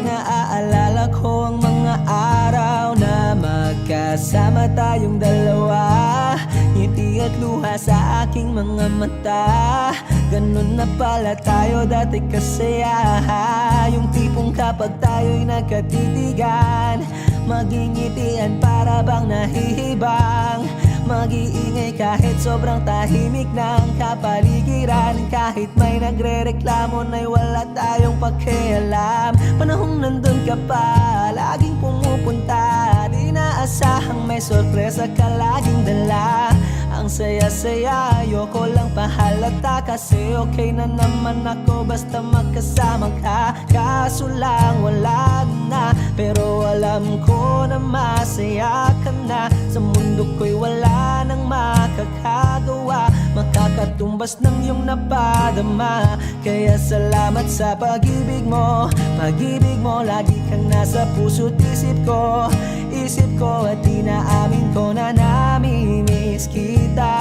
naaalala ko ang mga araw na magkasama tayong dalawa. Ngiti at luha sa aking mga mata. Ganun na pala tayo dati kasaya. Yung tipong kapag tayo'y nagkatitigan, magingitian para bang nahihibang. Mag-iingay kahit sobrang tahimik ng kapaligiran. Kahit may nagre-reklamo na'y wala tayong pakialam. Panahong nandun ka pa, laging pumupunta. Di naasahang may sorpresa ka laging dala. Ang saya-saya, ayoko lang pahalata. Kasi okay na naman ako basta magkasama ka. Kaso lang wala na, pero alam ko na masaya ka na. Sa mundo ko'y wala nang makakagawa, makakatumbas ng iyong napadama. Kaya salamat sa pag-ibig mo. Pag-ibig mo, lagi kang nasa puso't isip ko. Isip ko at inaamin ko na namimiss kita.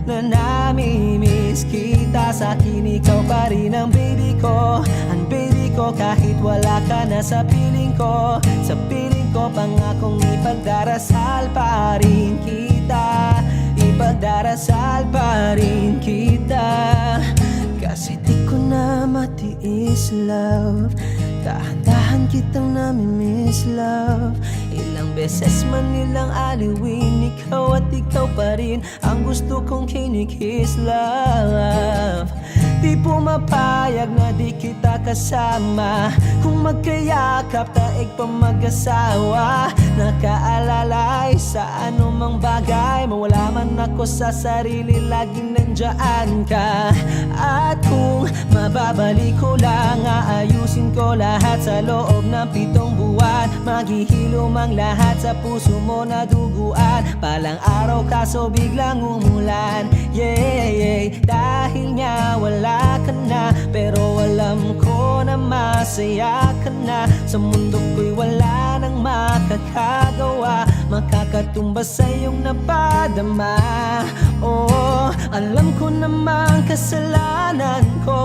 Na namimiss kita. Sa'kin ikaw pa rin ang baby ko. Ang baby ko kahit wala ka na sa piling ko. Sa piling ko pangakong ipagdarasal pa rin kita. Ipagdarasal pa rin kita. Kasi di ko na matiis love. Dahan-dahan kitang namimiss love. Ilang beses man nilang aliwin, ikaw at ikaw pa rin ang gusto kong kinikiss love. Di pumapayag na di kita kasama. Kung magkayakap taig pa mag-asawa. Nakaalalay sa anumang bagay. Mawala man ako sa sarili, laging nandyan ka. At kung mababalik ko lang, aayusin ko lahat sa loob ng 7 buwan. Maghihilom ang lahat sa puso mo na duguan. Palang araw kaso biglang umulan. Yeah, yeah. Dahil nga wala ka na, pero alam ko na masaya ka na. Sa mundo ko'y wala nang makakagawa, makakatumbas sa iyong napadama. Oh, alam ko namang kasalanan ko.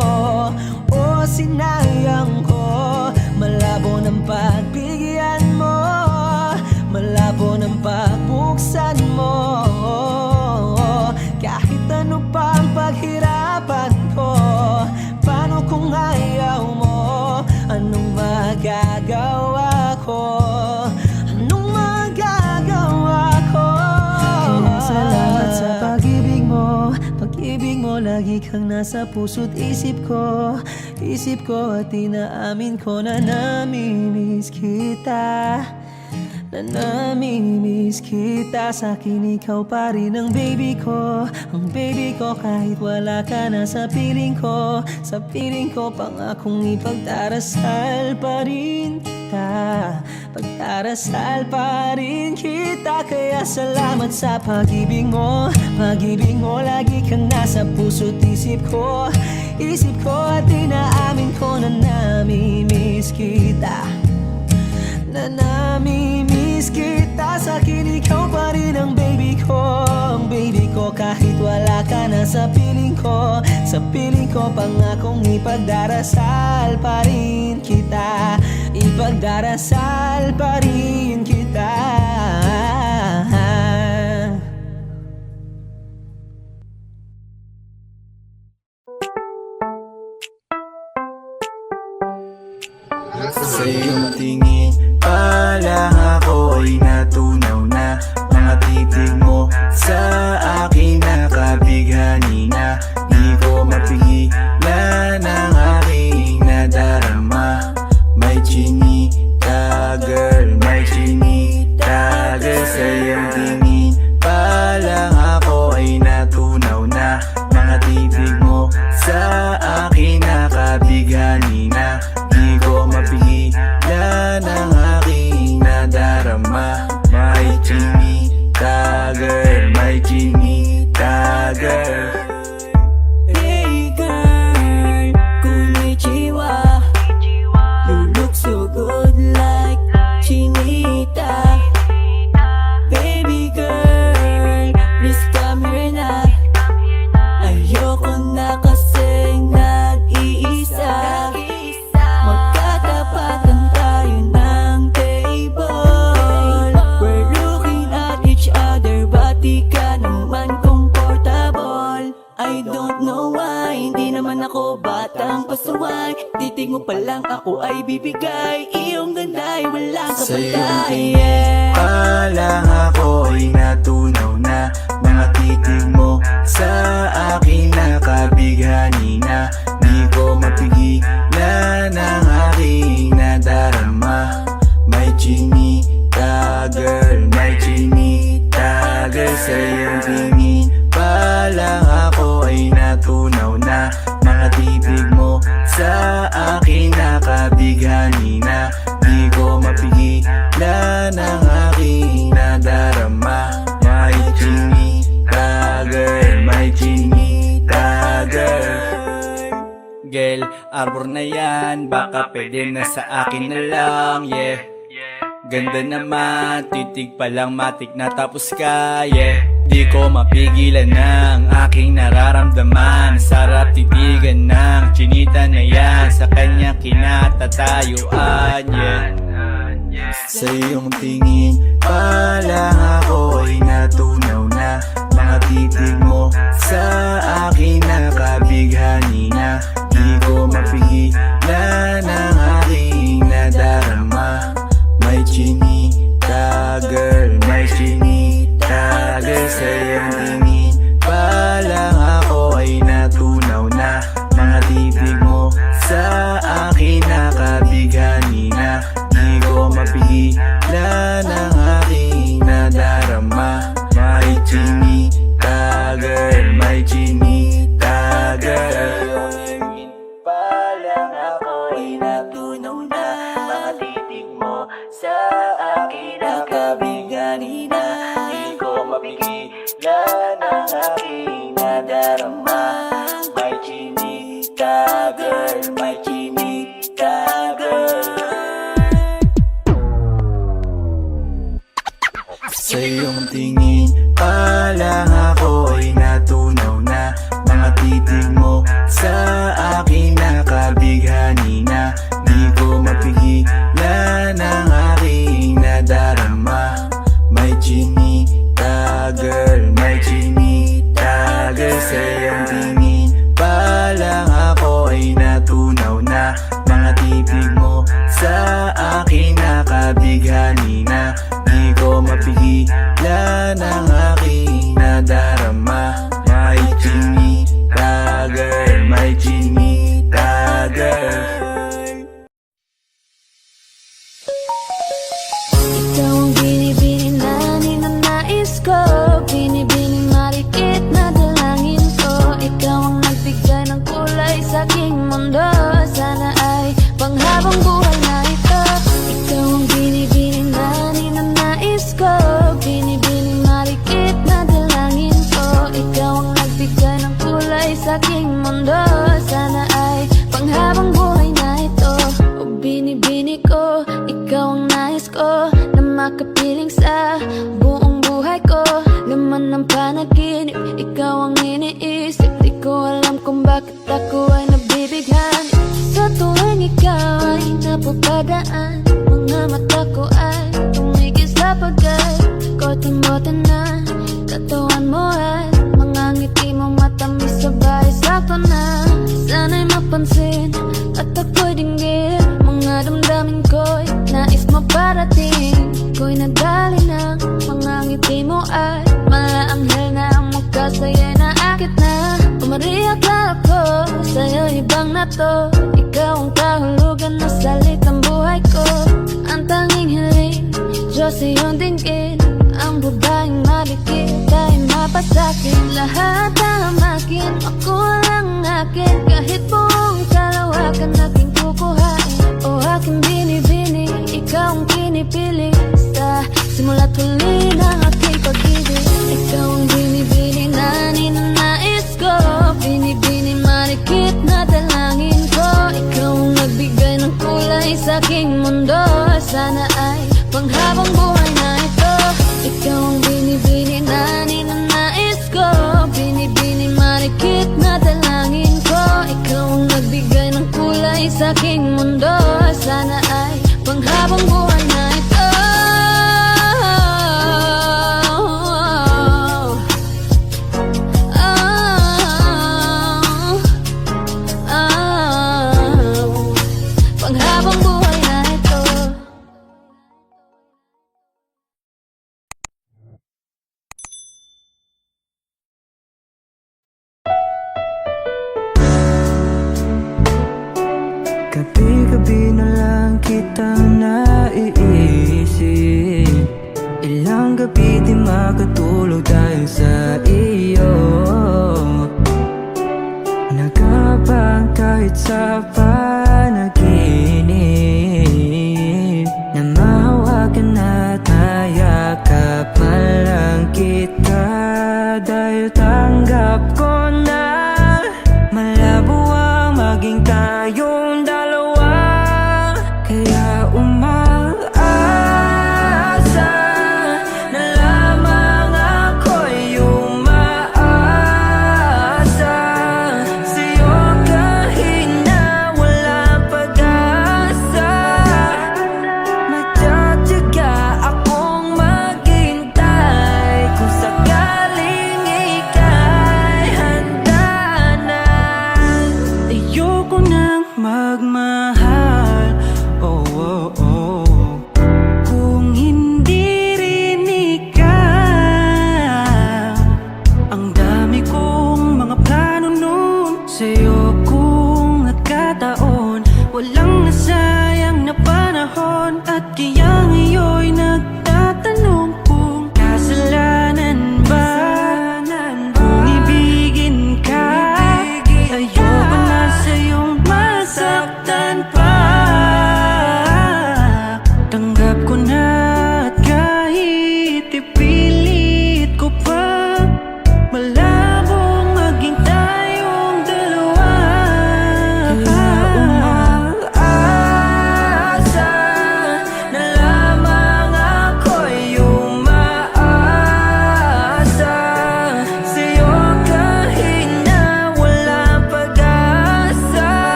Oh, sinayang ko. Malabo ng pagbigyan mo, malabo ng pagbuksan mo. Kahit ano pa ang paghirapan ko, paano kung ayaw mo? Anong magagawa ko? Anong magagawa ko? Kaya salamat sa pag-ibig mo. Pag-ibig mo, lagi kang nasa puso't isip ko. Isip ko at inaamin ko na namimiss kita. Na namimiss kita. Sa'kin ikaw pa rin ang baby ko. Ang baby ko kahit wala ka na sa piling ko. Sa piling ko pangakong ipagdarasal pa rin kita. Pagdarasal pa rin kita. Kaya salamat sa pag-ibig mo. Pag-ibig mo, lagi kang nasa puso't isip ko. Isip ko at inaamin ko na namimiss kita. Na namimiss kita. Sa'kin ikaw pa rin ang baby ko. Ang baby ko kahit wala ka na sa piling ko. Sa piling ko pangakong ipagdarasal pa rin kita. Ipagdarasal pa rin kita. Sa iyong tingin pa lang ako ay natunaw na. Mga titig mo sa akin nakabighani na. Di ko mapigilan ang aking nadarama. May chinita girl, may chinita girl. Sa iyong tingin pa lang ako ay natunaw na. Mga titig mo sa akin nakabighani na. Di ko mapigilan ang aking nadarama. May chinita girl, may chinita. mo pa lang ako ay bibigay. Iyong ganda ay walang Sa iyong kapatay. tingin pa lang ako ay natunaw na. Mga titig mo sa akin nakabighani na. Di ko mapigilan ang aking nadarama. May chinita girl, may chinita girl. Sa iyong tingin pa lang ako ay natunaw na. Mga titig mo sa akin nakabighani na. Di ko mapigilan ang aking nadarama. May chinita girl, may chinita girl. Girl, arbor na yan, baka pwede na sa akin na lang, yeah. Ganda naman, titig pa lang matik na tapos ka, yeah. Di ko mapigilan ng aking nararamdaman. Sarap titigan ng chinita na yan, sa kanya kinatatayuan, yeah. Sa iyong tingin pa lang ako ay natunaw na. Mga titig mo sa akin nakabighani na. Di ko mapigilan ang aking nadarama. May chinita girl, may chinita girl. Sa iyong tingin pa lang ako ay natunaw na. Mga titig mo sa akin nakabighani na. Di ko mapigilan ang aking nadarama. May chinita girl, may chinita girl. Pa lang ako ay natunaw na. Mga titig mo sa akin nakabighani na. Di ko mapigilan ang aking nadarama. May chinita girl, may chinita girl. Sa iyong tingin pa lang ako ay natunaw na. Mga titig mo sa akin nakabighani na. Di ko mapigilan ang aking nadarama. May chinita girl, may chinita girl. Sa iyong tingin pa lang ako ay natunaw na. Mga titig mo sa akin nakabighani na. Di ko mapigilan ang aking nadarama. May chinita girl, may chinita girl. Ikaw ang binibini na ninanais ko, binibining marikit na dalangin ko. Ikaw ang nagbigay ng kulay sa aking mundo. Sana ay panghabang buhay na ito. Ikaw ang binibining na ninanais ko, binibining marikit na dalangin ko. Ikaw ang nagbigay ng kulay sa aking mundo. Sana ay panghabang buhay na ito. O binibini ko, ikaw ang nais ko na makapiling sa buong buhay ko. Laman ng panaginip, ikaw ang iniisip. Di ko alam kung bakit ako ay nabibighani. Sa tuwing ikaw ay napapadaan, mga mata ko ay tumigil sa pagay. Kote-mote na katawan mo ay mga ngiti mong matamis sabay sakto na. Sana'y mapansin at ako'y dinggin. Mga damdamin ko'y nais mo parating. Ko'y nadali ng mga ngiti mo ay malaanghel na ang mukha sa'yo'y naakit na. Umariyak lang ako sa'yo, ibang na to. Ikaw ang kahulugan na salitang buhay ko. Ang tanging hiling, Diyos iyong dinggin. Ang babaeng malikit ay mapasakin. Lahat ang akin, ako lang akin. Kahit buong kalawakan aking kukuhain. O aking binibini, ikaw ang pinipili. Sa simula't huli ng aking pag-ibig. Ikaw ang binibini na ninanais ko, binibini marikit na dalangin ko. Ikaw ang nagbigay ng kulay sa aking mundo. Sana ay panghabang buhay na ito. Ikaw ang binibini na ninanais ko, binibini marikit na dalangin ko. Ikaw ang nagbigay ng kulay sa aking mundo. Sana ay panghabang buhay na ito.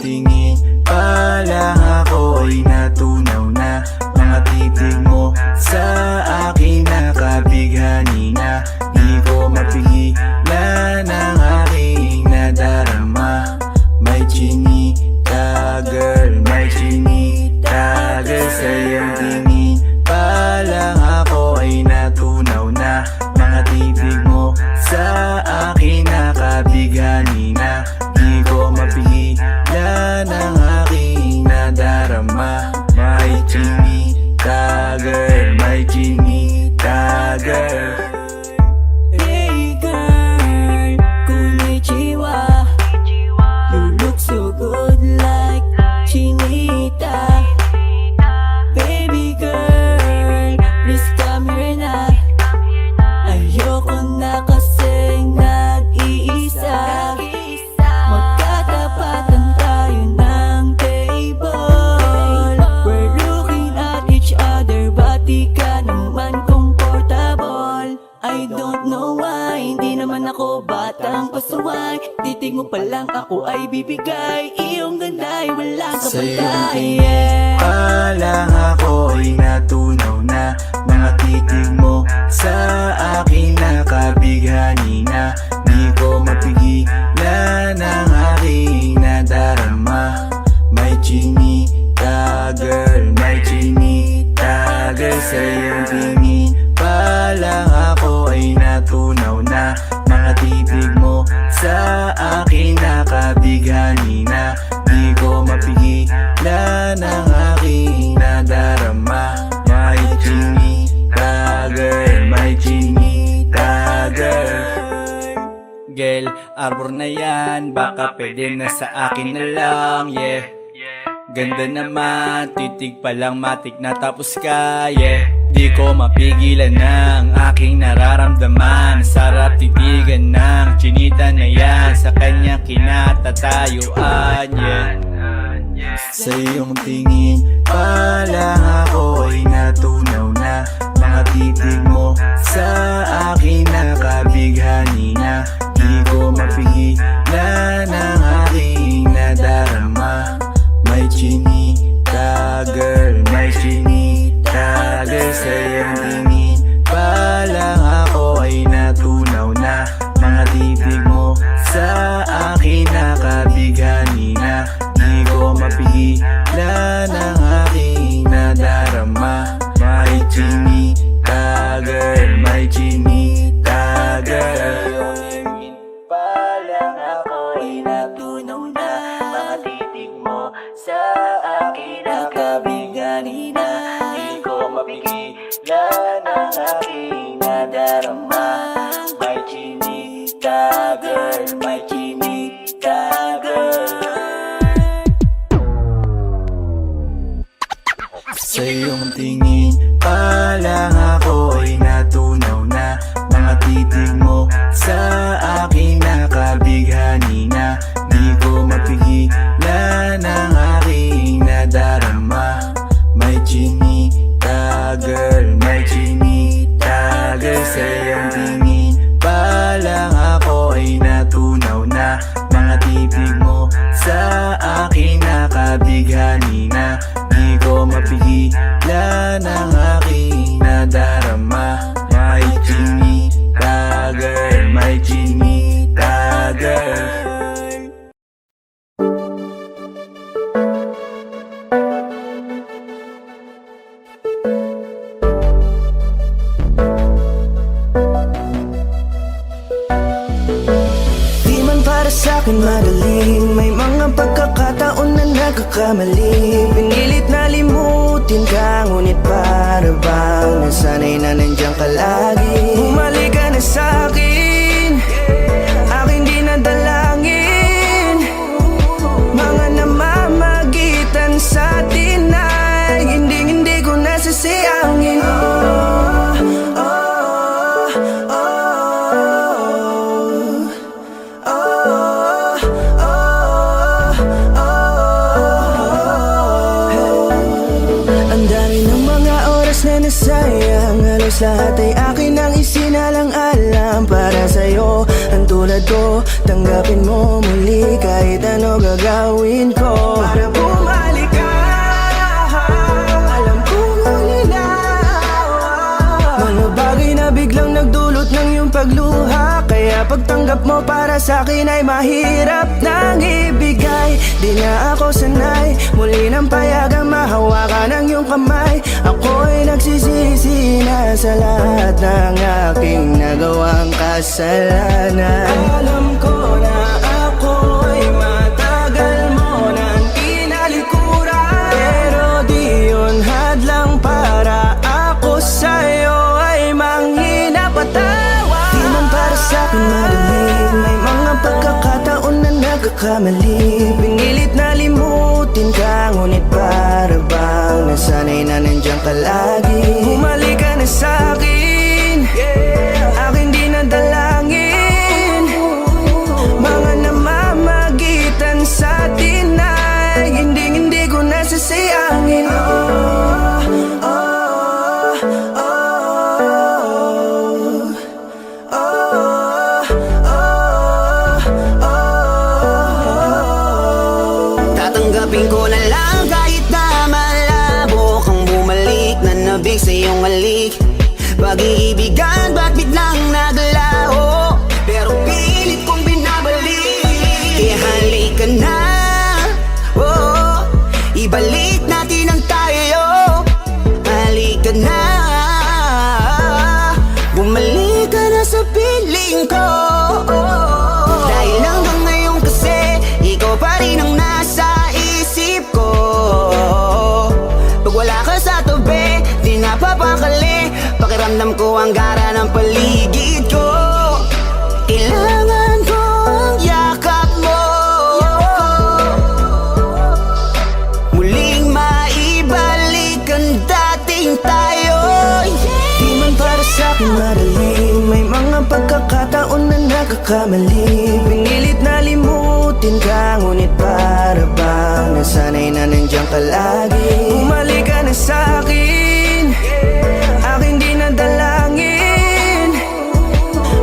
iyong tingin pa lang ako ay natunaw na. Mga titig mo sa akin nakabighani na. Di ko mapigilan ang aking nadarama. May chinita girl, may chinita girl. Sa iyong tingin pa lang ako ay natunaw na. Mga titig mo sa akin nakabighani na. Di ko mapigilan ang aking nadarama. May chinita girl, may chinita girl. Hey girl, konnichiwa. You look so good like Chinita. Baby girl, please come here na. Ayoko na kasing nag-iisa. Magkatapatan tayo ng table. We're looking at each other, but di ka naman comfortable. I don't know why, hindi naman ako batang pasuway. Titig mo pa lang ako ay bibigay. Iyong ganda ay walang Sa iyong kapatay. tingin pa lang ako ay natunaw na. Mga titig mo sa akin nakabighani na. Di ko mapigilan ang aking nadarama. May chinita girl, may chinita girl. Sa iyong tingin pa lang ako ay natunaw na. Mga titig mo sa akin nakabighani na. Di ko mapigilan ang aking nadarama. May chinita girl, may chinita girl. Girl, arbor na yan, baka pwede na sa akin na lang, yeah. Ganda naman, titig pa lang matik na tapos ka, yeah. Di ko mapigilan ng aking nararamdaman. Sarap titigan ng chinita na yan. Sa kanya kinatatayuan, yeah. Sa iyong tingin pa lang ako ay natunaw na. Mga titig mo sa akin nakabighani na. Di ko mapigilan ang aking nadarama. May chinita girl, may chinita girl. Sa iyong tingin pa lang ako ay natunaw na. Mga titig mo sa akin nakabighani na. Di ko mapigilan ang aking nadarama. May chinita girl, may chinita girl. Pa lang ako ay natunaw na. Mga titig mo sa akin nakabighani na. Di ko mapigilan ang aking nadarama. May chinita girl, may chinita girl. Sa iyong tingin pa lang ako ay natunaw na. Mga titig mo sa akin nakabighani na. Di ko mapigilan ang aking nadarama. May chinita girl, may chinita girl. Sa iyong tingin pa lang ako ay natunaw na. Mga titig mo sa akin nakabighani na. Di ko mapigilan ang aking nadarama. May chinita girl, may chinita girl. Di man para sa'kin madali, may mga pagkakataon na nagkakamali. Pinilit na limutin ka, ngunit para bang nasanay na nandiyan ka lagi. Bumalik ka na sa'kin, aking di nadalangin. Mga namamagitan sa atin ay hindi ko nasasayangin. Ang dami ng mga oras na nasayang, halos lahat ay akin ang isinalang-alam para sa'yo. Ang tulad ko, tanggapin mo muli kahit ano gagawin ko para bumalik ka. Alam kong ulinaw mga bagay na biglang nagdulot ng iyong pagluha, kaya pagtanggap mo para sa'kin ay mahirap nang ibigay. Di na ako sanay muli ng payagang mahawakan ang iyong kamay. Ako'y nagsisisi na sa lahat ng aking nagawang kasalanan. Alam ko na ako'y matagal mo nang tinalikuran, pero di yun hadlang para ako sa'yo ay manghina patawa. Di man para sa'kin madali, may mga pagkakataon na nagkakamali. Pinilit na limutin ka, ngunit para bang nasanay na nandiyan ka lagi. Bumalik ka na sa'kin, aking di nadalangin. Mga namamagitan sa atin ay hindi ko nasasayangin. Tatanggapin ko na lang kahit na malabo kang bumalik na nabig sa iyong halik. Pag-iibigan ba't biglang naglaho, pero pilit kong binabalik. Kaya halika na, oh, ibalik natin ang tayo. Halika na, bumalik ka na sa piling ko. Dahil hanggang ngayon kasi ikaw pa rin ang nasa isip ko. Pag wala ka sa tabi, di napapakali. Pakiramdam ko ang gara ng paligid ko. Kailangan ko ang yakap mo, muling maibalik ang dating tayo. Di man para sa'kin madali, may mga pagkakataon na nagkakamali. Pinilit na limutin ka, ngunit para bang nasanay na nandiyan ka lagi. Bumalik ka na sa'kin, aking di nadalangin.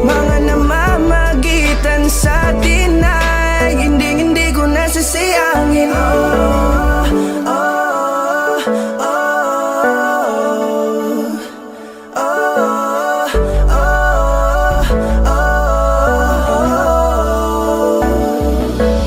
Mga namamagitan sa atin ay hindi ko nasasayangin.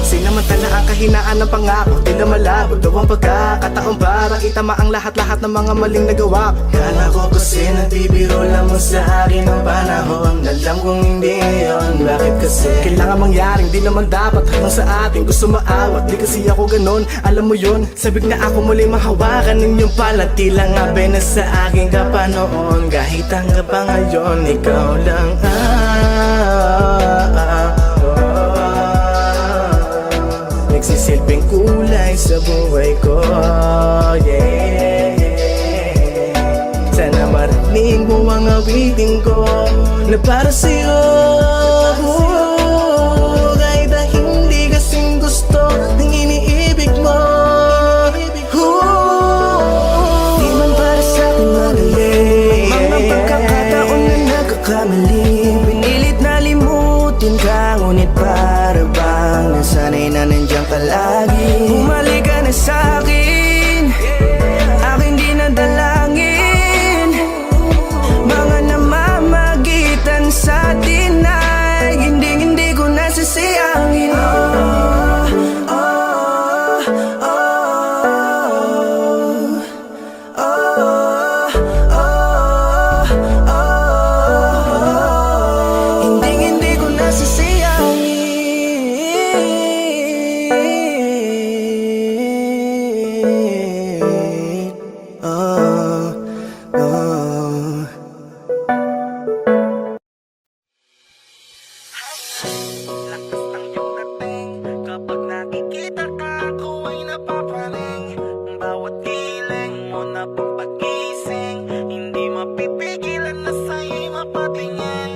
Sinamantala ang kahinaan ng pangako, tila malabo daw ang pagkakataon para itama ang lahat-lahat ng mga maling nagawa. Kala ko kasi nabibiro lang mo sa akin ang panahon. Alam kong hindi yun, bakit kasi kailangan mangyaring di naman dapat hanggang sa atin gusto maawat. Di kasi ako ganon, alam mo yun. Sabik na ako muli mahawakan ninyong pala, tila nga na sa akin ka pa noon. Kahit hanggang pa ngayon, ikaw lang nagsisilbing kulay sa buhay ko, yeah. Sana marinig mo ang awitin ko na para sa'yo, kahit na hindi kasing gusto ng iniibig mo. Di man para sa'kin madali, mga pagkakataon na nagkakamali. Pinilit na limutin ka, ngunit para bang nasanay na nandiyan ka lagi. Bumalik ka na sa'kin, aking di nadalangin. Mga namamagitan sa atin ay hindi ko nasasayangin. Hindi ko nasasayangin. Lakas ng iyong dating, kapag nakikita ka ako ay napapaling. Bawat hiling mo na pagpagising, hindi mapipigilan na sa'yo'y mapatingin.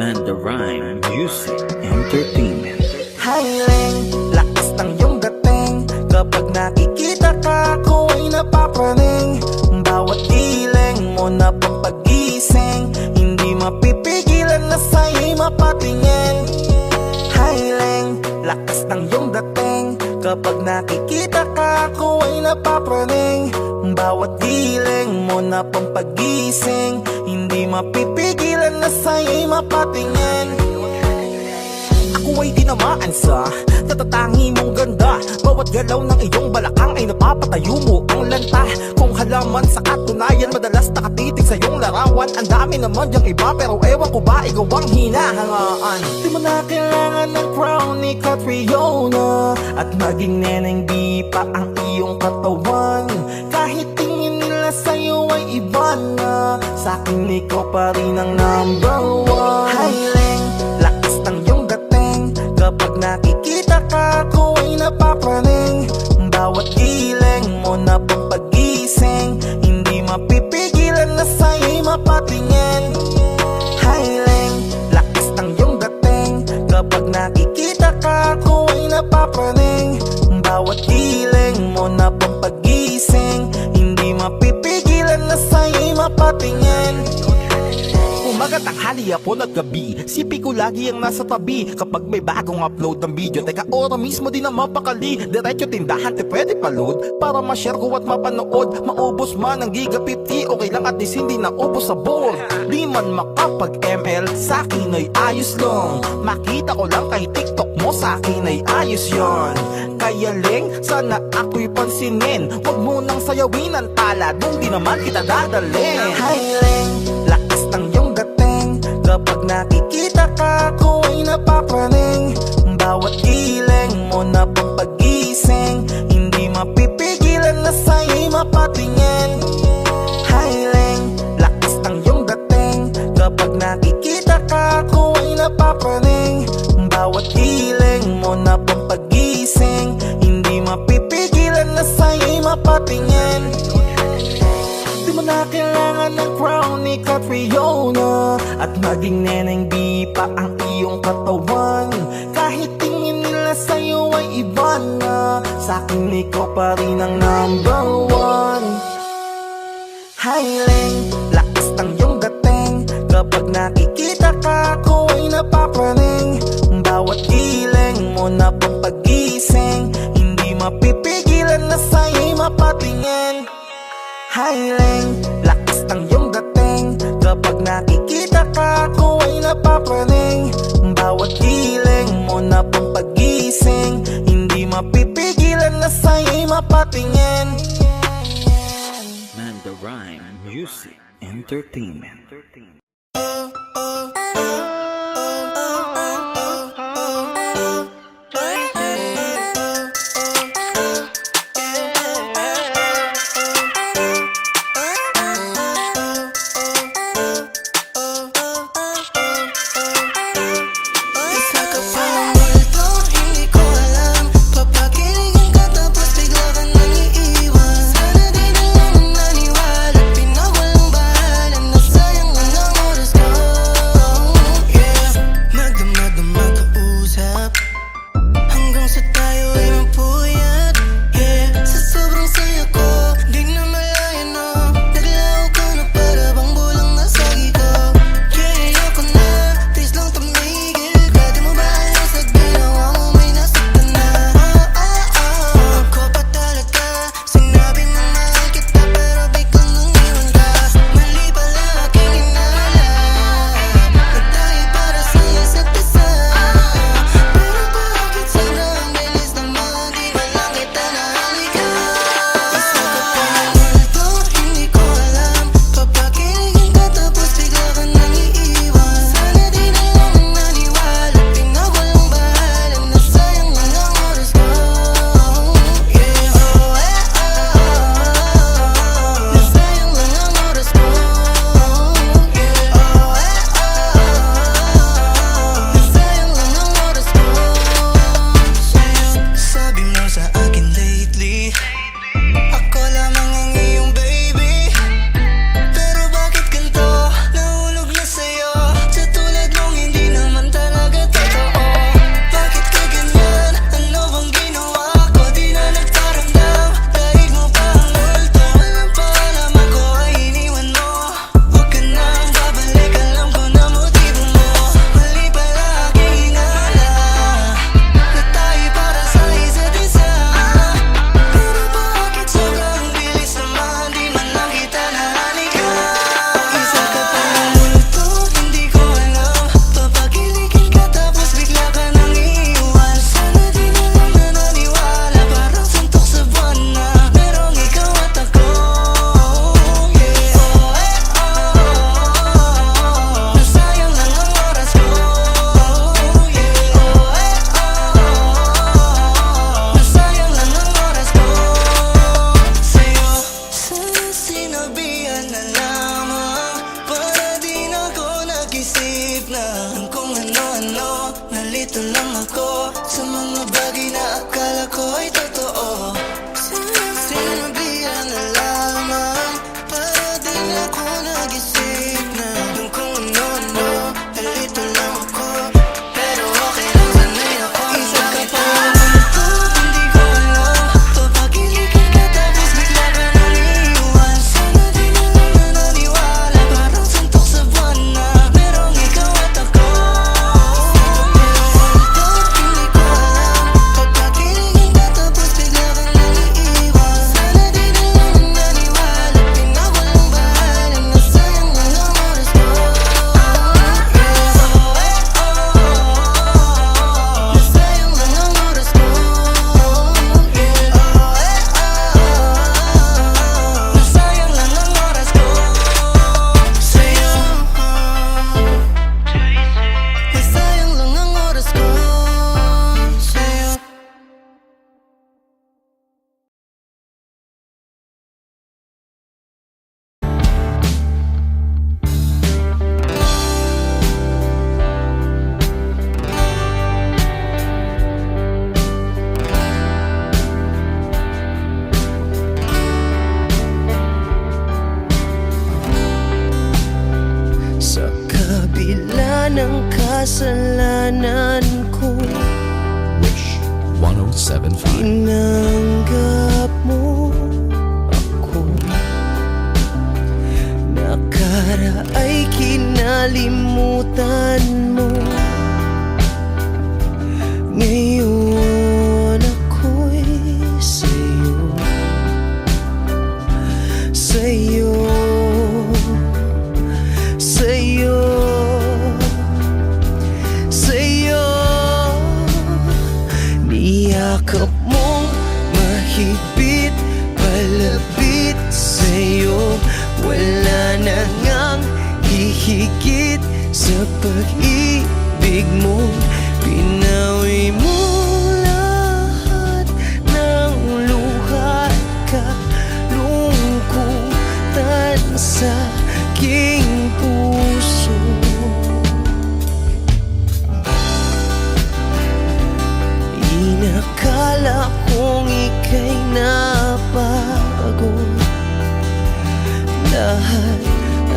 Man, the rhyme music. Entertainment. Highling, lakas ng iyong dating. Kapag nakikita ka, ako ay napapraning. Bawat giling mo na pampagising, hindi mapipigilan na sa'yo'y mapatingin. Highling, lakas ng iyong dating. Kapag nakikita ka, ako ay napapraning. Bawat giling mo na pampagising, hindi mapipigilan na sa'yo'y mapatingin. Ako ay tinamaan sa tatatangi mong ganda. Bawat galaw ng iyong balakang ay napapatayo mo ang lanta. Kung halaman sa katunayan, madalas nakatitig sa iyong larawan. Ang dami naman diyang iba, pero ewan ko ba ikaw ang hinahangaan. Di mo na kailangan ng crown ni Catriona, at maging neneng di pa ang iyong katawan. Kahit tingin nila sa'yo ay iba na, sa'kin ikaw pa rin ang number one. Highling, lakas ng iyong dating. Kapag nakikita ka, ako ay napapraning. Bawat giling mo na pampagising, hindi mapipigilan na sa'yo'y mapatingin. Highling, lakas ng iyong dating. Kapag nakikita ka, ako ay napapraning. Bawat giling mo na pampagising, hindi mapipigilan na sa'yo'y mapatingin. Umaga, tanghali, hapon at gabi, sipi ko lagi ang nasa tabi. Kapag may bagong upload ng video, teka ora mismo din na mapakali. Diretso tindahan, te pwede pa-load para ma-share ko at mapanood. Maubos man ang giga 50, okay lang at least hindi naubos sa board. Di man makapag ML, sa'kin ay ayos lang. Makita ko lang kay TikTok mo, sa'kin ay ayos yon. Kaya Leng, sana ako'y pansinin. Huwag mo nang sayawin ang tala, dun di naman kita dadalhin. Hi Leng, lakas ng iyong dating. Kapag nakikita ka, ako ay napapraning. Bawat giling mo na pampagising, hindi mapipigilan na sa'yo'y mapatingin. Highling, lakas ng iyong dating. Kapag nakikita ka, ako ay napapraning. Bawat giling mo na pampagising, hindi mapipigilan na sa'yo'y mapatingin. Di mo na kailangan ng crown ni Catriona, at maging neneng di pa ang iyong katawan. Kahit tingin nila sa'yo ay iba na, sa'kin ikaw pa rin ang number one. Highling, lakas ng iyong dating. Kapag nakikita ka, ako ay napapraning. Bawat giling mo na pampagising, hindi mapipigilan na sa'yo'y mapatingin. Highling, lakas ng iyong dating. Kapag nakikita ka, ako ay napapraning. Bawat giling mo na pampagising, hindi mapipigilan na sa'yo'y mapatingin. Manda Rhyme Music Entertainment. Isa ka pang multo, hindi ko alam. Papakiligin ka tapos bigla ka nang iiwan. Sana di na lang naniwala, pinawalang bahala, nasayang ang oras ko. nalilito lang ako sa mga bagay na akala ko ay totoo. Sinabihan na lamang para di na ako nag-isip na kung ano-ano. Nalilito lang ako, pero okay lang, sanay ako. Isa ka pa ko, hindi ko alam. Papagilikin ka tapos bigla ka nang iiwan. Sana di na lang naniwala, parang suntok sa buwan na merong ikaw at ako. Hindi ko alam, papagilikin ka tapos bigla ka nang iiwan. Sana di na lang naniwala, pinawalang bahala na sayang na lang oras ko. Nasayang lang ang oras ko. Nasayang lang ang oras ko sa'yo. Nasayang lang ang oras ko sa'yo. Sa kabila ng kasalanan ko, Wish 1075. tinanggap mo ako. Nakaraay kinalimutan mo. Ngayon ako'y sa'yo, sa'yo, sa'yo, sa'yo. Niyakap mong mahigpit, palapit sa'yo. Wala na ngang hihigit sa pag-ibig mo. Pinawi mo lahat ng luha at kalungkutan sa aking puso. Inakala kong ika'y nabago, lahat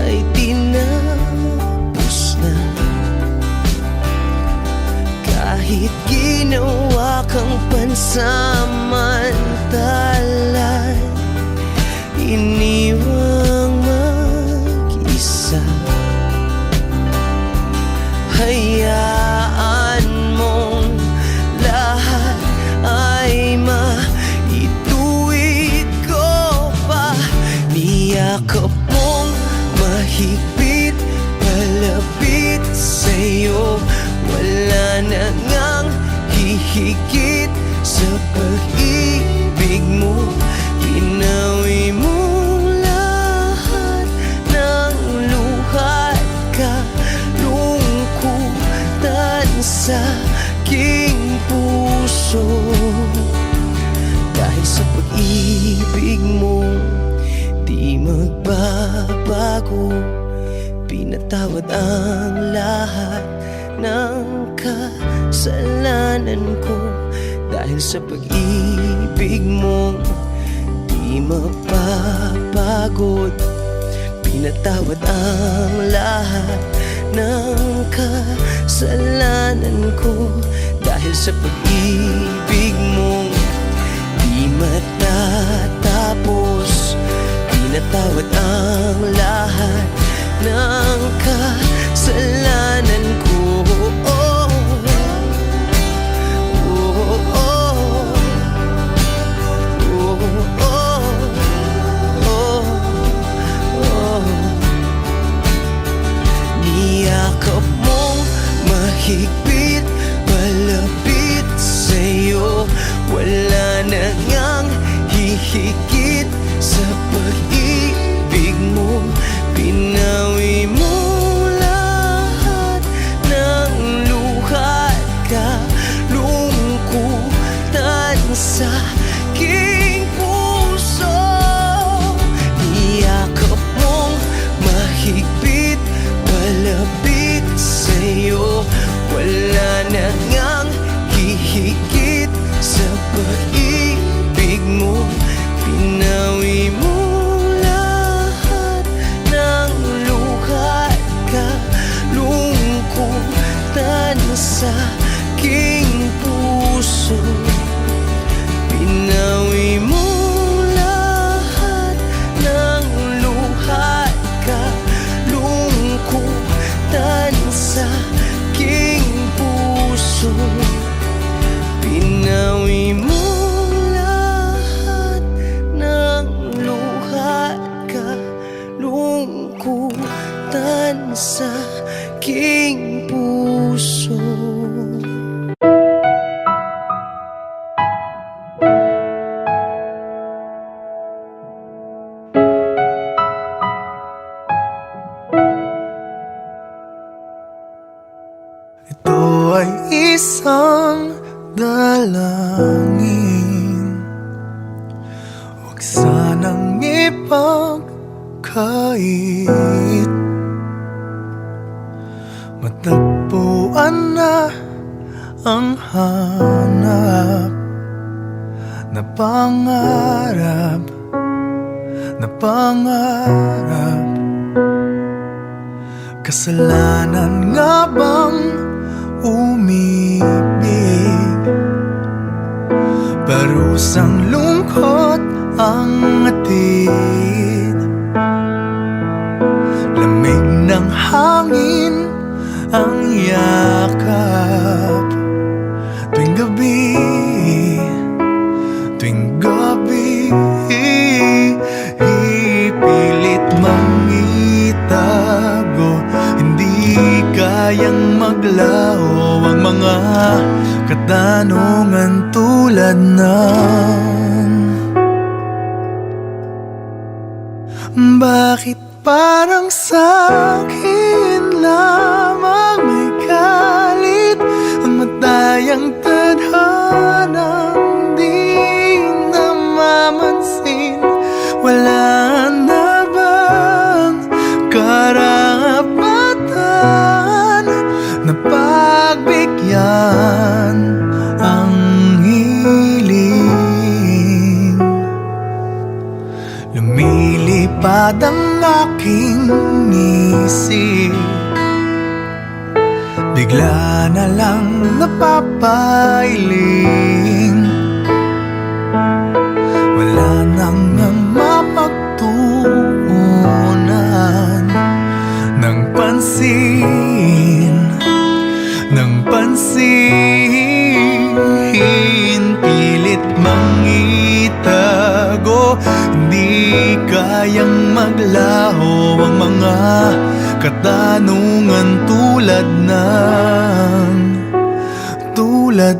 ay tinapos na. Kahit ginawa kang pansamantalan, iniwang mag-isa. Hayaan mong lahat ay maituwid ko pa. Niyakap mong mahigpit, palapit sa'yo. Wala na ngang hihigit sa pag-ibig mo. Pinawi mo lahat ng luha at kalungkutan sa aking puso. Dahil sa pag-ibig mo, di magbabago. Pinatawad ang lahat ng kasalanan ko. Dahil sa pag-ibig mo, di mapapagod. Pinatawad ang lahat ng kasalanan ko. Dahil sa pag-ibig mo, di matatapos. Pinatawad ang lahat ng kasalanan ko. Oh, oh, oh, oh, oh, oh, oh. Niyakap mong mahigpit, palapit sa'yo. Wala na ngang hihigit sa pag-ibig mo. Pinawi mo lahat ng luha at kalungkutan sa aking puso. Niyakap mong mahigpit, palapit sa'yo. Wala na nga isang dalangin, huwag sanang ipagkait, matagpuan na ang hanap na pangarap, na pangarap. Kasalanan nga bang umibig? Parusang lungkot ang atid, lamig ng hangin ang yakap. Tuwing gabi, tuwing gabi, ipilit mang itago, hindi kayang maglaho ang mga katanungan tulad ng bakit parang sa'kin lamang may galit ang matayang tadhanang di namamansin? Wala na bang karapatan na pagbigyan ang hiling? Lumilipad ang aking isip, bigla na lang napapailing. Wala nang mapagtuunan ng pansin, ng pansin. Pilit mang itago, hindi kayang maglaho ang mga katanungan tulad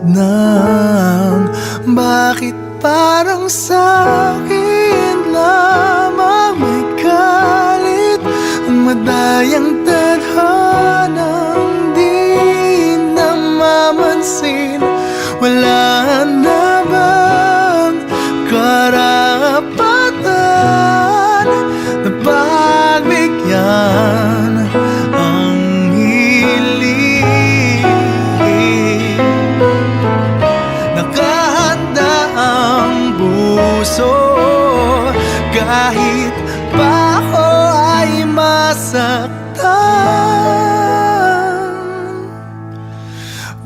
ng bakit parang sa'kin lamang may galit ang madayang tadhanang di namamansin? Wala na bang karapatan na pagbigyan ang hiling? Nakahanda ang puso kahit pa ako ay masaktan.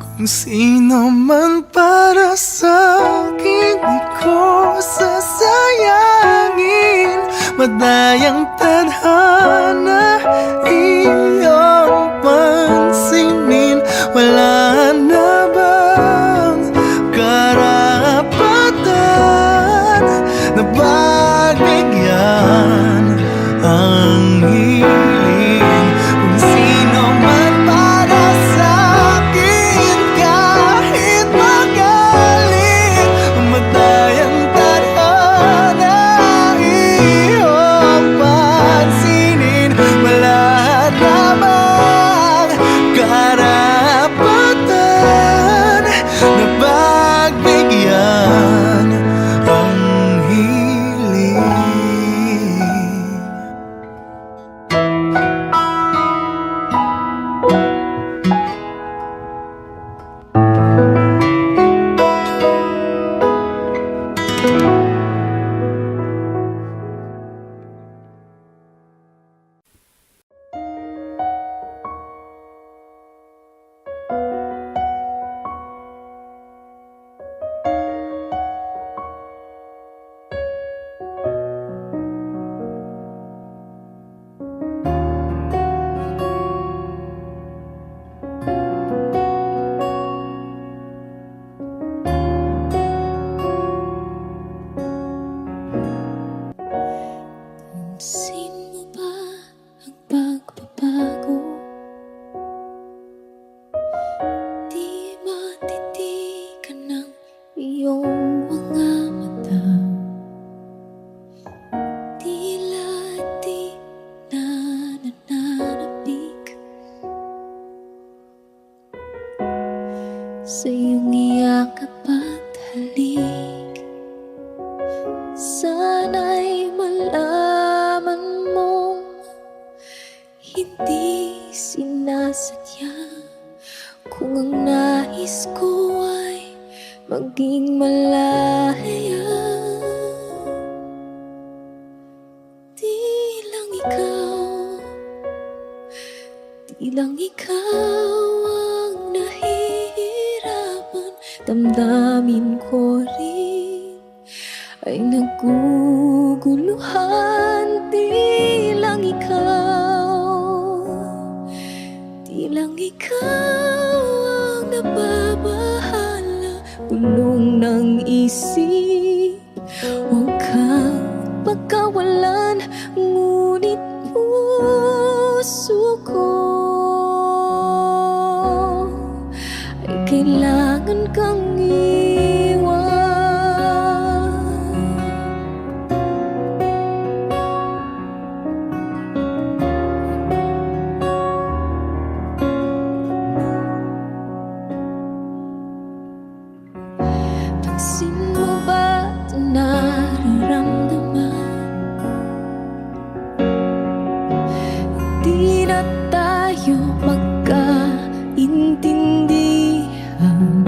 Kung sino man para sa'kin, di ko sasayangin. Madayang tadhana, iyong pansinin. Wala na bang karapatan na pagbigyan ang hiling? Kung sino man para sa'kin, kahit magaling, madayang tadhana, iyong pansinin. Wala na bang karapatan iyong iyakap at halik. Sana'y malaman mong hindi sinasadya. Kung ang nais ko ay maging malaya, di lang ikaw ang nahihirapan. Damdamin ko rin ay naguguluhan. Di lang ikaw ang nababahala. Bulong ng isip, huwag kang pagkawalan. Ngunit puso ko ay kailangan kang iwan. Pansin mo ba ito nararamdaman? Di na tayo magkaintindihan.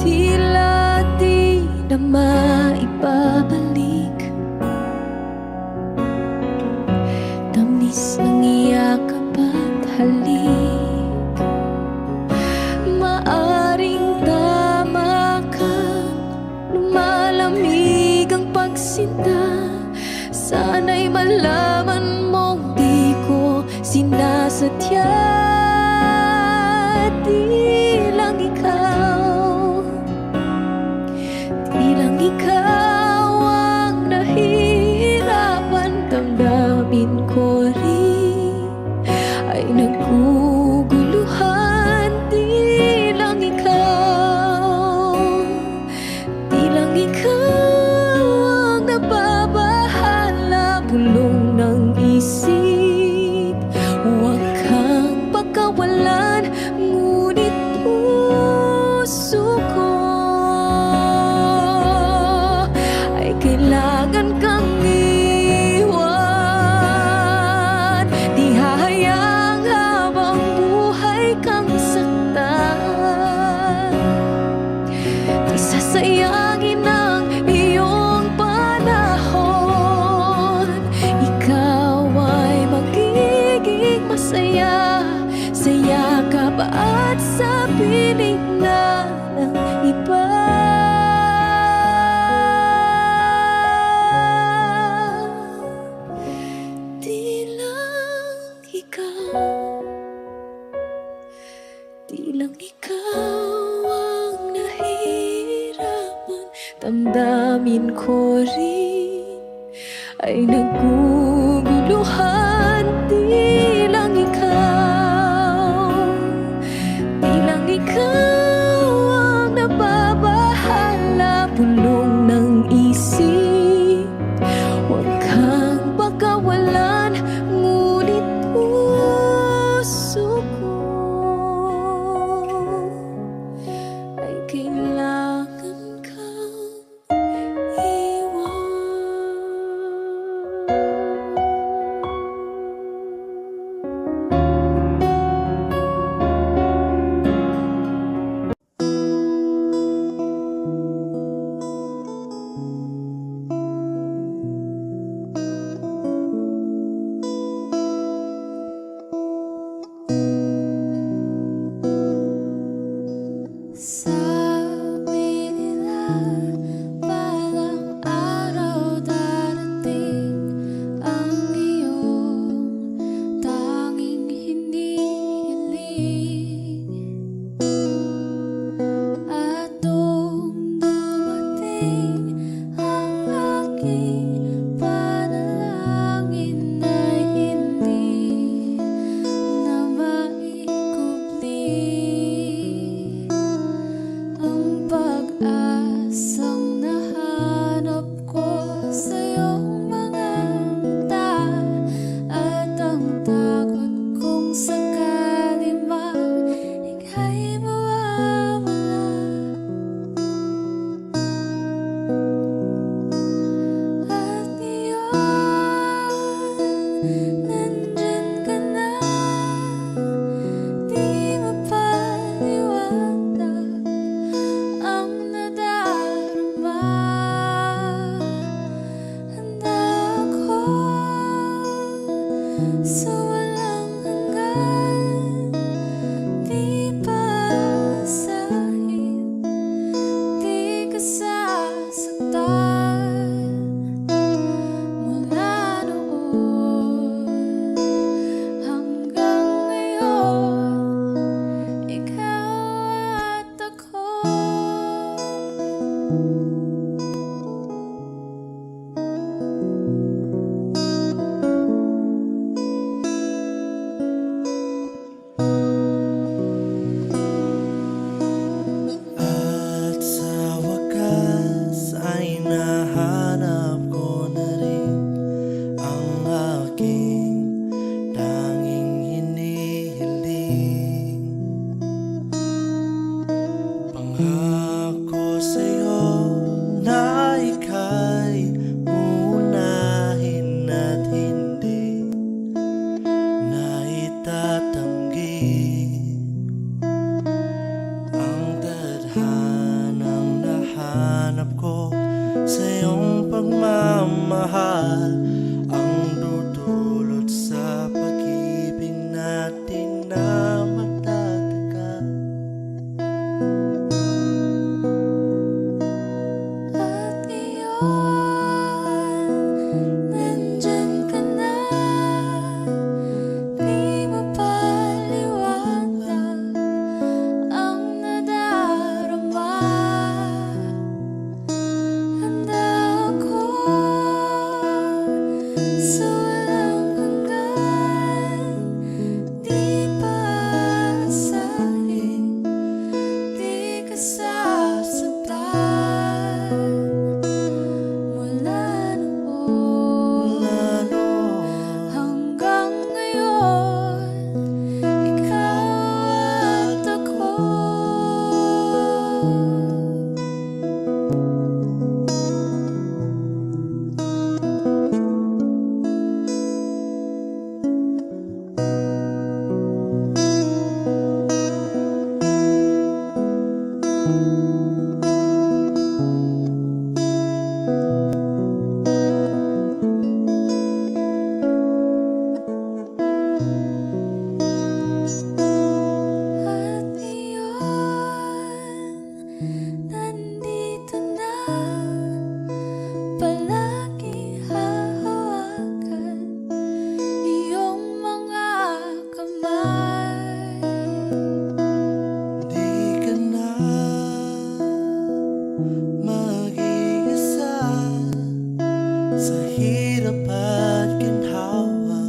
Tila di na maibabalik tamis ng iyakap at halik. Maaring tama ka, lumalamig ang pagsinta. Sana'y malaman mong di ko sinasadya. Di lang ikaw ang nahihirapan. Damdamin ko rin ay naguguluhan. Di lang ikaw ang nababahala. Bulong ng isip, huwag kang pagkawalan. Ngunit puso ko ay kailangan kang iwan. Di hahayang habang buhay kang saktan. Di sasayangin ang iyong panahon. Ikaw ay magiging masaya sa yakap at sa piling na ng iba. Di lang ikaw ang nahihirapan. Damdamin ko rin ay naguguluhan. Di lang ikaw ang nababahala. Bulong ng isip, huwag kang pagkawalan. Ngunit puso ko ay kailangan kang iwan. Sabi Pangako sa'yo na ika'y uunahin at hindi na itatanggi ang tadhanang nahanap ko sa iyong pagmamahal, ang dudulot sa pag-ibig natin na matatagal. At ngayon, nandyan ka na. Di mapaliwanag ang nadarama. Handa ako sa walang hanggan. Di paasahin, di ka sasaktan. Mula noon hanggang ngayon, ikaw at ako. At ngayon, nandito na. Palagi hahawakan iyong mga kamay. Di ka na mag-iisa sa hirap at ginhawa,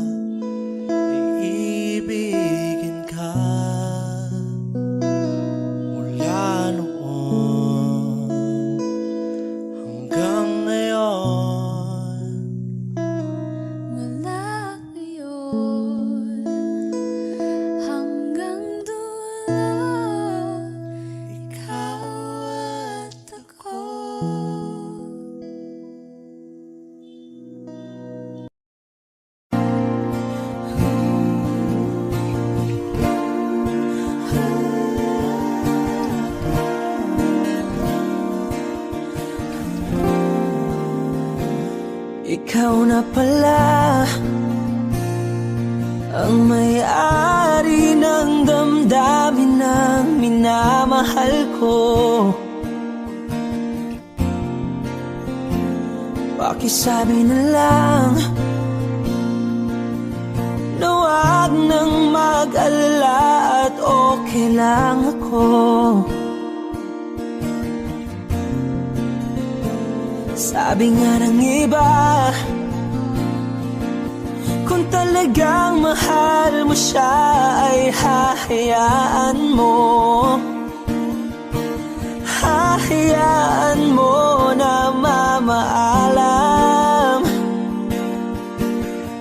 iibigin ka mula noon hanggang ngayon. Mula ngayon hanggang dulo, ikaw at ako. Ikaw na pala ang may-ari ng damdamin ng minamahal ko. Pakisabi na lang na wag nang mag-alala at okay lang ako. Sabi nga ng iba, kung talagang mahal mo siya ay hahayaan mo. Hahayaan mo na mamaalam.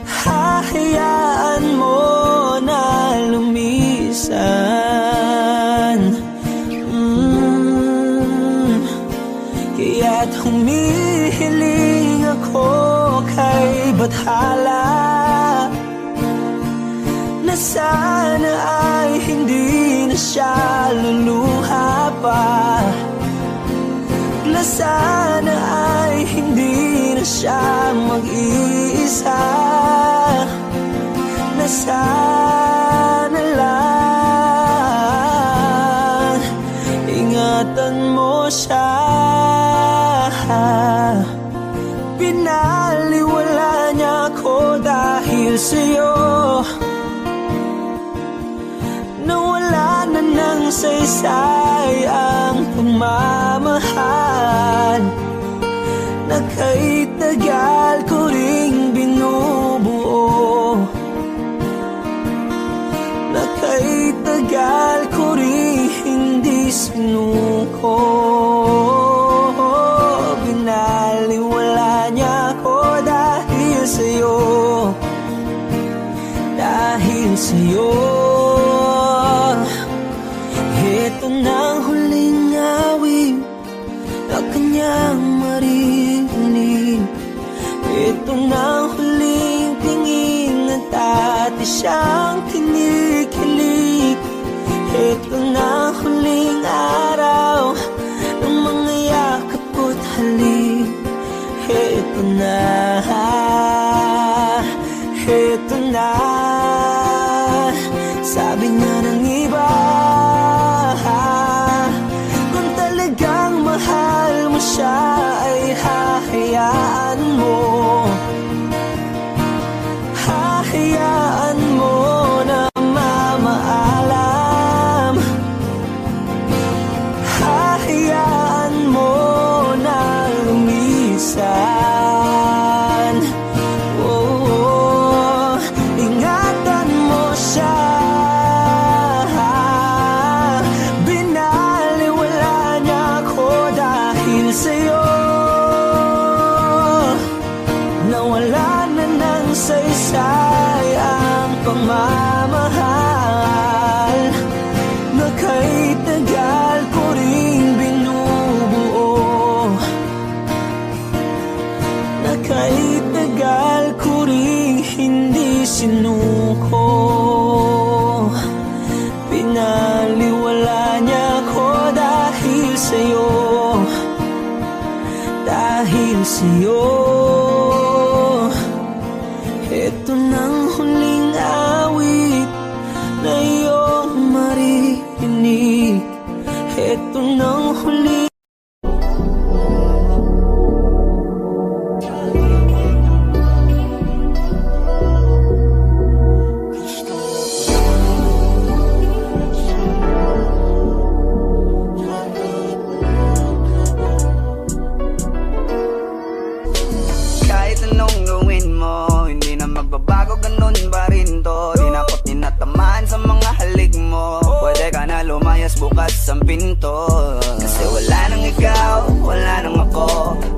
Hahayaan mo na lumisan. Kaya't humihiling ako kay Bathala na sana ay hindi na siya luluha pa, na sana ay hindi na siya mag-iisa, na sana lang ingatan mo siya. Pinaliwala niya ako dahil sa'yo, nawala na ng saysay ang pagmamahal na kay tagal ko ring binubuo, na kay tagal ko ring hindi sinuko. Binaliwala niya ako dahil sa'yo, dahil sa'yo. Ito nang huling dahil sa'yo. Ito ng huling awit na iyong maririnig. Ito ng huling Kahit anong gawin mo, hindi na magbabago, ganun pa rin to. Di na ako tinatamaan sa mga halik mo. Pwede ka na lumayas, bukas ang pinto. Kasi wala nang ikaw, wala nang ako.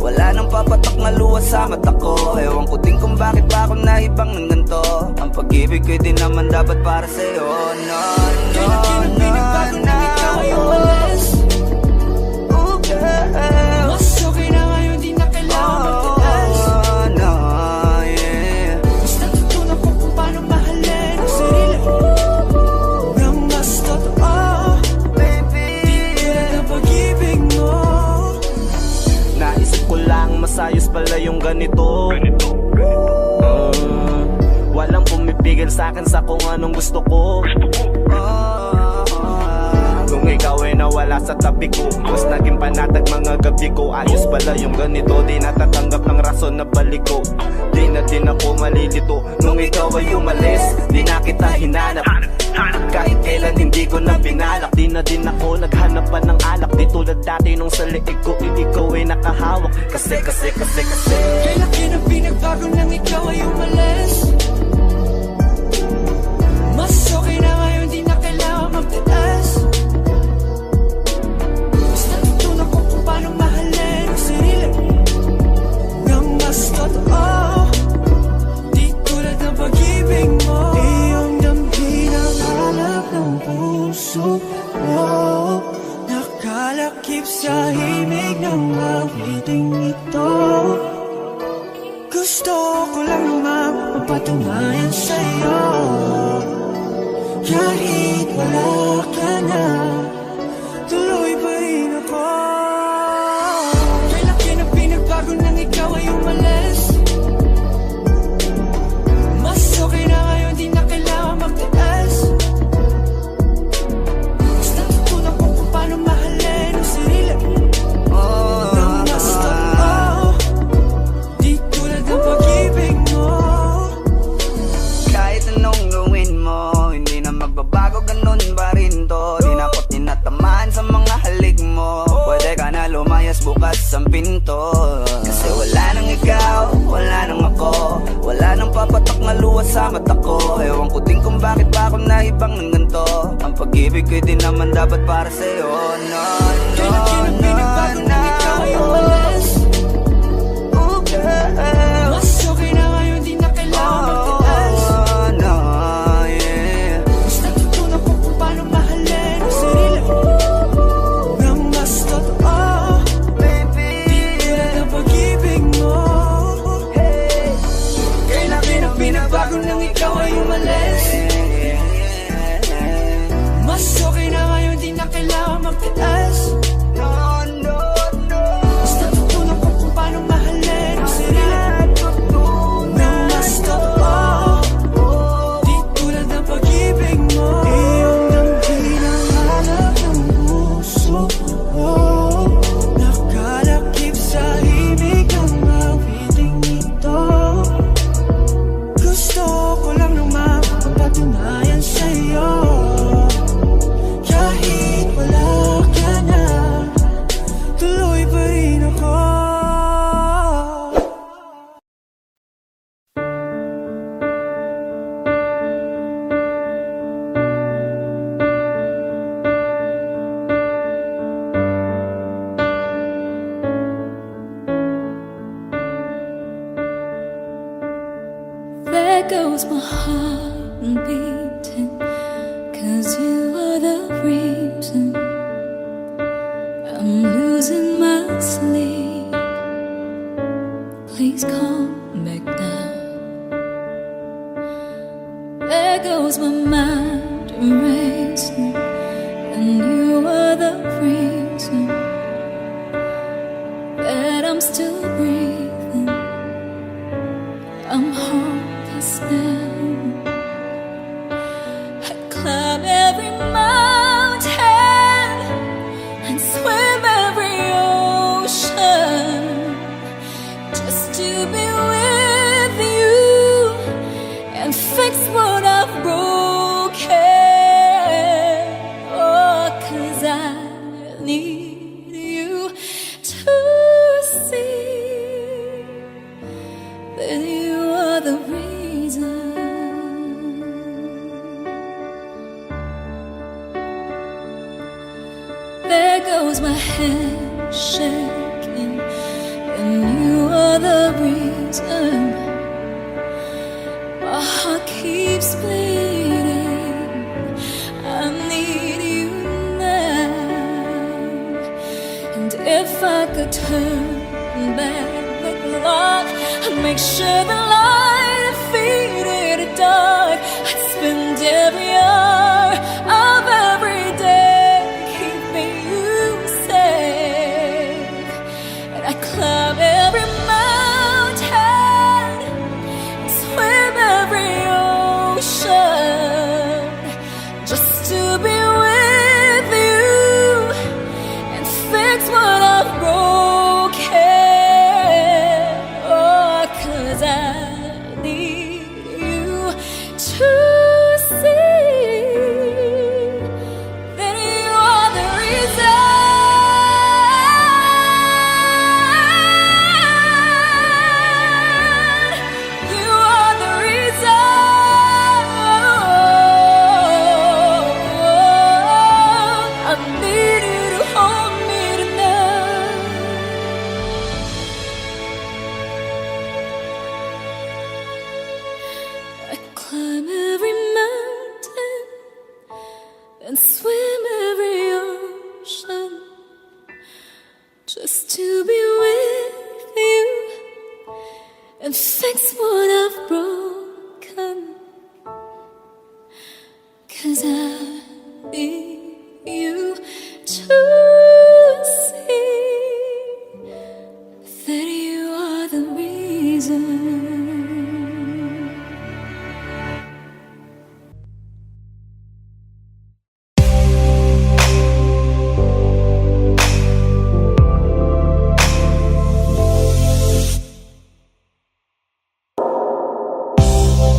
Wala nang papatak na luwas sa mata ko. Ewan ko din kung bakit pa ako naibang ng ganito. Ang pag-ibig ko din naman dapat para sa'yo. No, no, no, no. ikaw ay umalis. Oh, girl. Mas okay na ngayon, di na kailangan magtaas. Oh, no, yeah. Mas natutunan ko kung paano mahalin ang sarili nang mas totoo. Baby, Tulad ng pag-ibig mo. Naisip ko lang masayos pala yung ganito. Walang pumipigil sa'kin sa kung anong gusto ko. Nung ikaw ay nawala sa tabi ko, mas naging panatag mga gabi ko. Ayos pala yung ganito, di natatanggap ng rason na balik ko. Di na din ako malilito. Nung ikaw ay umalis, di na kita hinanap. Kahit kailan hindi ko na binalak. Di na din ako naghanap pa ng alak. Di tulad dati nung sa liig ko, ikaw ay nakahawak. Kasi Kailan kinang pinagbago nang ikaw ay umalis. Mas okay na ngayon, di na kailangan magtaas. Mas natutunan ko kung paano mahalin ang sarili nang mas totoo. Di tulad ng pag-ibig mo. Iyong damhin ang hanap ng puso mo. Nakalakip sa himig ng awiting ito. Gusto ko lang naman mapatunayan sa'yo. Kahit wala ka na, tuloy pa rin ako. Kailan kinang pinagbago nang ikaw ay umalis. Mas okay na ngayon, di na kailangan magtaas. Mas natutunan ko kung paano mahalin ang sarili nang mas totoo. Di tulad ng pag-ibig mo. kahit anong gawin mo, hindi na magbabago, ganun pa rin to. Di na ako tinatamaan sa mga halik mo. Pwede ka na lumayas, bukas ang pinto. Kasi wala nang ikaw, wala nang ako. Wala nang papatak na luwas sa mata ko. Ewan ko din kung bakit pa ako naibang ng ganito. Ang pag-ibig ko din naman dapat para sa'yo. No, no, Kailan kinang pinagbago nang ikaw ay umalis. Oh, girl. Mas okay na ngayon, di na kailangan magtaas. Oh, no, yeah. Mas natutunan ko kung paano mahalin ang sarili nang mas totoo. Baby, Tulad ng pag-ibig mo. Kailan kinang pinagbago nang ikaw ay umalis. Mas okay na ngayon, di na kailangan magtaas. no, no, no. Mas natutunan ko kung paano mahalin ang sarili nang mas totoo. Di tulad ng pag-ibig mo. Iyong damhin ang hanap ng puso mo. Nakalakip sa himig ng awiting ito. Gusto ko lang naman mapatunayan sa'yo. Kahit wala ka na, tuloy pa rin ako. There goes my heart beating, 'cause you are the reason I'm losing my sleep. Please come back now. There goes my mind racing, and you are the reason that I'm still breathing. I'm hopeless now. I climb every mountain and swim every ocean just to be with you and fix what I've broken. Oh, 'cause I need you to see that you are the reason. There goes my hand shaking, and you are the reason. My heart keeps bleeding. I need you now. And if I could turn back the clock, I'd make sure the light defeated the dark. I'd spend every hour of every day keeping you safe. And I climb every mountain, swim every ocean just to be with you and fix what I've broken. Oh, 'cause I need you to see that you are the reason. You are the reason. I need you to hold me tonight. I climb every mountain and swim every ocean just to be with you and fix what I've broken. 'Cause I need you to see that you are the reason.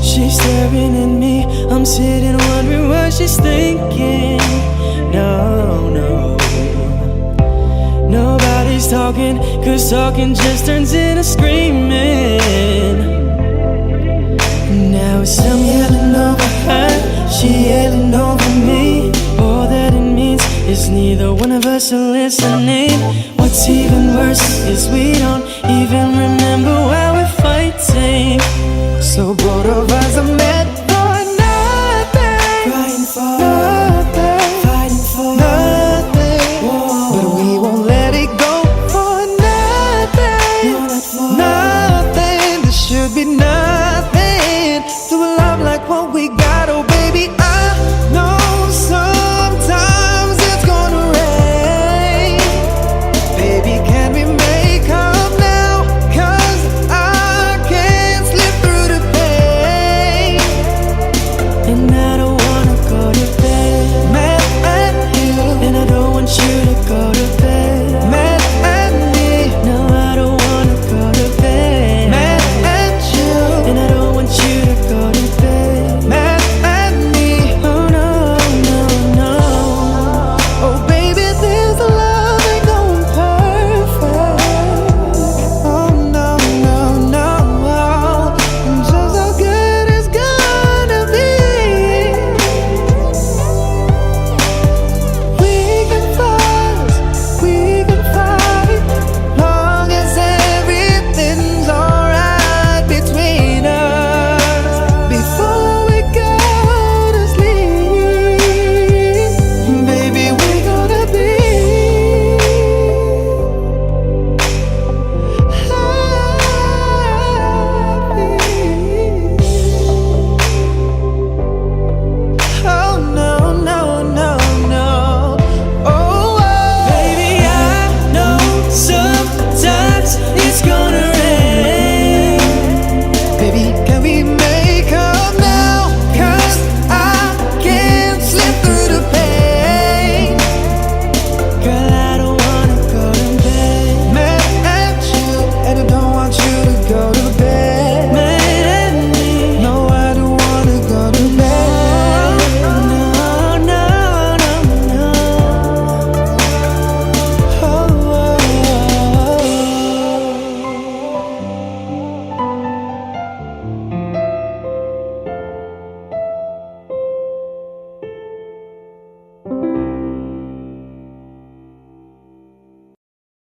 She's staring at me, I'm sitting wondering what she's thinking. No, no, nobody's talking, 'cause talking just turns into screaming. Now it's I'm yelling over her, she yelling over me. All that it means is neither one of us are listening. What's even worse is we don't even remember why we're fighting. So both of us are meant for nothing, fighting for nothing, fighting for nothing. But we won't let it go for nothing, nothing. There should be nothing to a love like what we got. Oh baby, I know sometimes it's gonna rain. Baby, can we make up now? 'Cause I can't slip through the pain.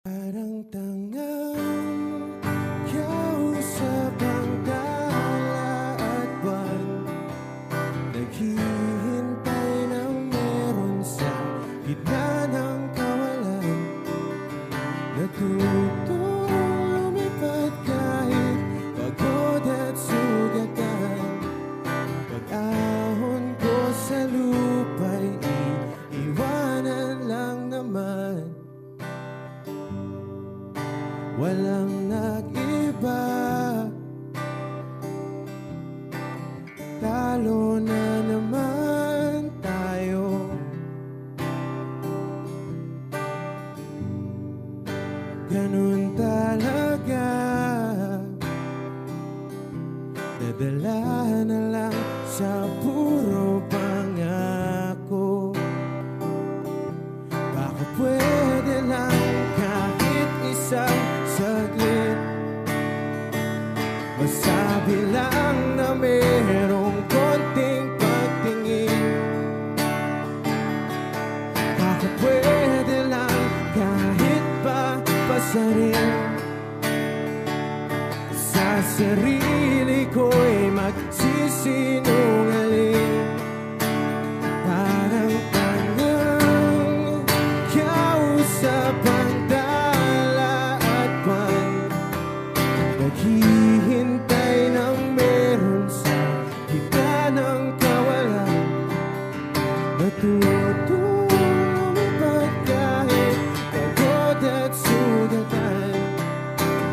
Parang tangang kausap ang tala at buwan, naghihintay ng meron sa gitna ng kawalan. Natutong lumipad kahit pagod at sugatan. Pag-ahon ko sa lupa'y iiwanan lang naman. Walang nag-iba, talo na naman tayo. Ganun talaga, nadala na lang sa puro pangako. Baka pwede lang kahit isang saglit, masabi lang na merong konting pagtingin. Baka pwede lang kahit pa pasarin. Sa sarili ko'y magsisinungaling. Parang tangang kausap ang tala at buwan, naghihintay ng meron sa gitna ng kawalan. Natutong lumipad kahit pagod at sugatan.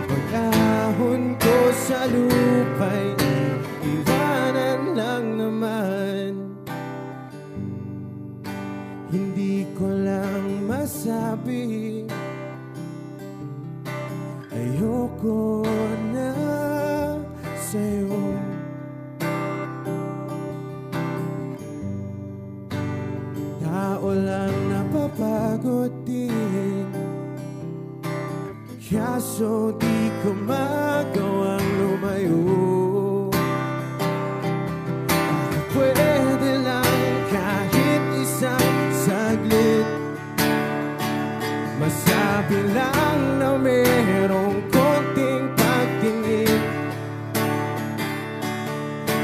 Pag-ahon ko sa lupa'y iwanan lang naman. Hindi ko lang masabi, ayoko na sa'yo. Tao lang napapagod din, kaso di ko magawang lumayo. Pwede lang kahit isang saglit, masabi lang na merong konting pagtingin.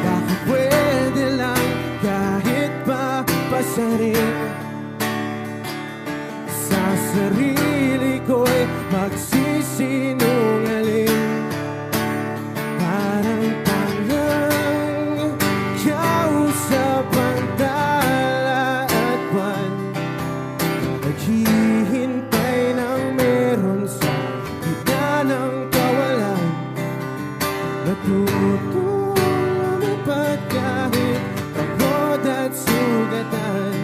Baka pwede lang kahit pa pasarin. Sa sarili ko'y magsisinungaling. Parang tangang kausap ang tala at buwan, naghihintay ng meron sa gitna ng kawalan. Natutong lumipad kahit pagod at sugatan.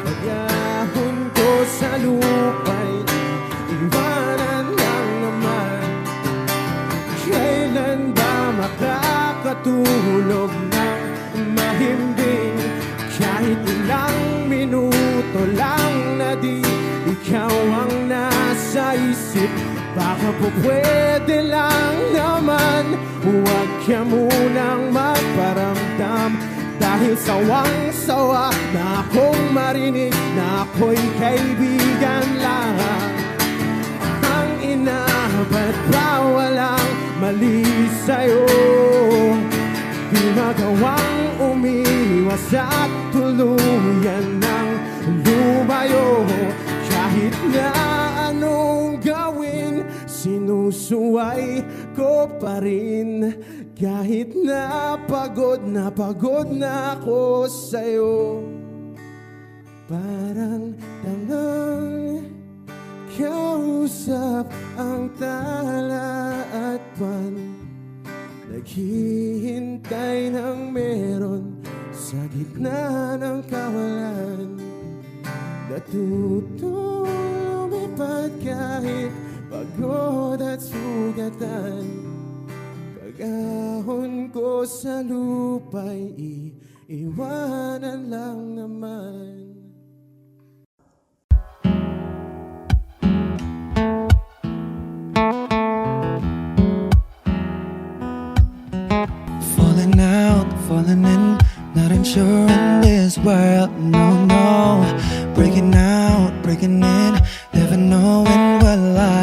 Pag-ahon ko sa lupa'y iwanan lang naman. Kailan ba makakatulog ng mahimbing? Kahit ilang minuto lang na di ikaw ang nasa isip. Baka po pwede lang naman, huwag ka munang magparamdam. Dahil sawang-sawa na akong marinig na ako'y kaibigan lang. Ang ina, ba't ba walang mali sa'yo? Di magawang umiwas at tuluyan ng lumayo. Kahit na anong gawin, sinusuway ko pa rin. Kahit na pagod na ako sa'yo. Parang tangang kausap ang tala at buwan, naghihintay ng meron sa gitna ng kawalan. Natutong lumipad kahit pagod at sugatan. Pag-ahon ko sa lupa'y iiwanan lang naman. Falling out, falling in, not unsure in this world, no, no. Breaking out, breaking in, never knowing what life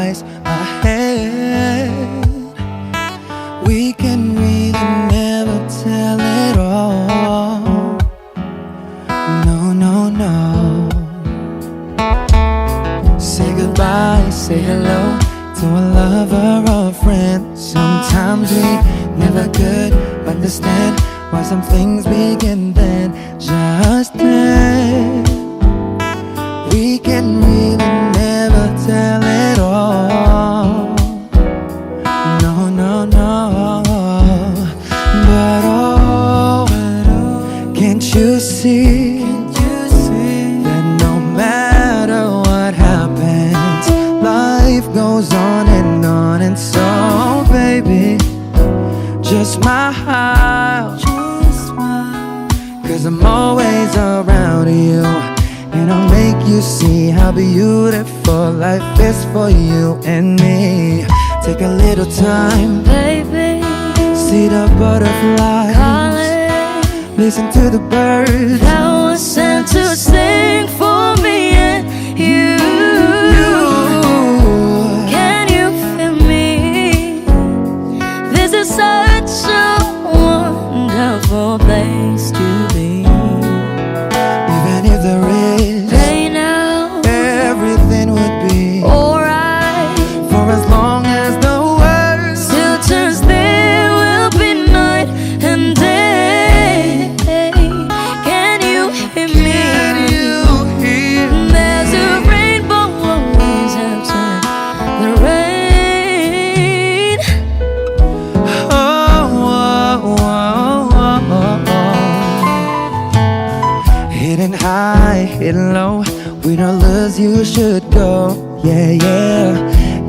hello to a lover or a friend. Sometimes we never could understand why some things begin then, just then. We can really never tell it all. No, no, no. But oh, can't you see that no matter what happens, life goes on and on. And so, baby, just smile, cause I'm always around you, and I'll make you see how beautiful life is for you and me. Take a little time, Baby, see the butterflies, calling, listen to the birds. that was sent to sing for me and you. Can you feel me? This is such a wonderful place to be. Even if there is Right now, everything would be alright. for as long as the world Still turns, there will be night and day. Can you hear me? can you hear? There's a rainbow always after the rain. Oh, oh, oh, oh, oh. Hidden high, hidden low, we don't lose, you should go. Yeah, yeah.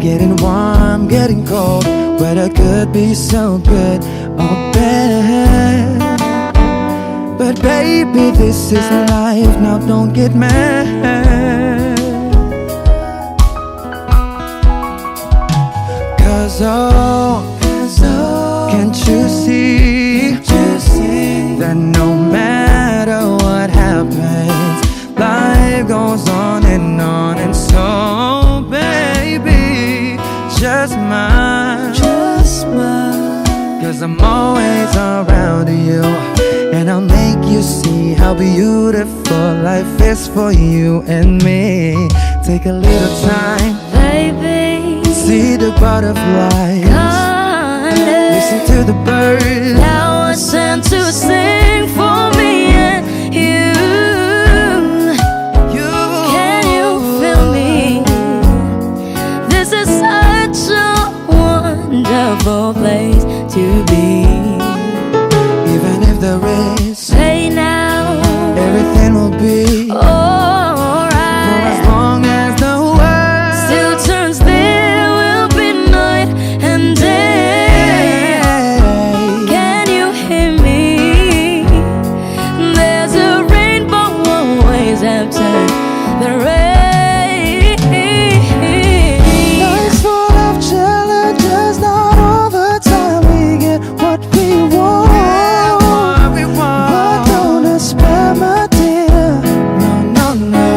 Getting warm, getting cold, weather could be so good or bad. But baby, this is life, now don't get mad. Cause oh, can't you see that no matter what happens, life goes on and on. And so, baby, just smile, cause I'm always around you, and I'll make you see how beautiful life is for you and me. Take a little time, Baby, see the butterflies, calling, listen to the birds. that was sent to sing for me and you. Can you feel me? This is such a wonderful place to be. Even if there is, Say now, everything will be for as alright. long as the world Still turns, there will be night and day. Can you hear me? There's a rainbow always after the rain. Life's full of challenges, not all the time we get what we want. But don't despair, my dear. No, no, no.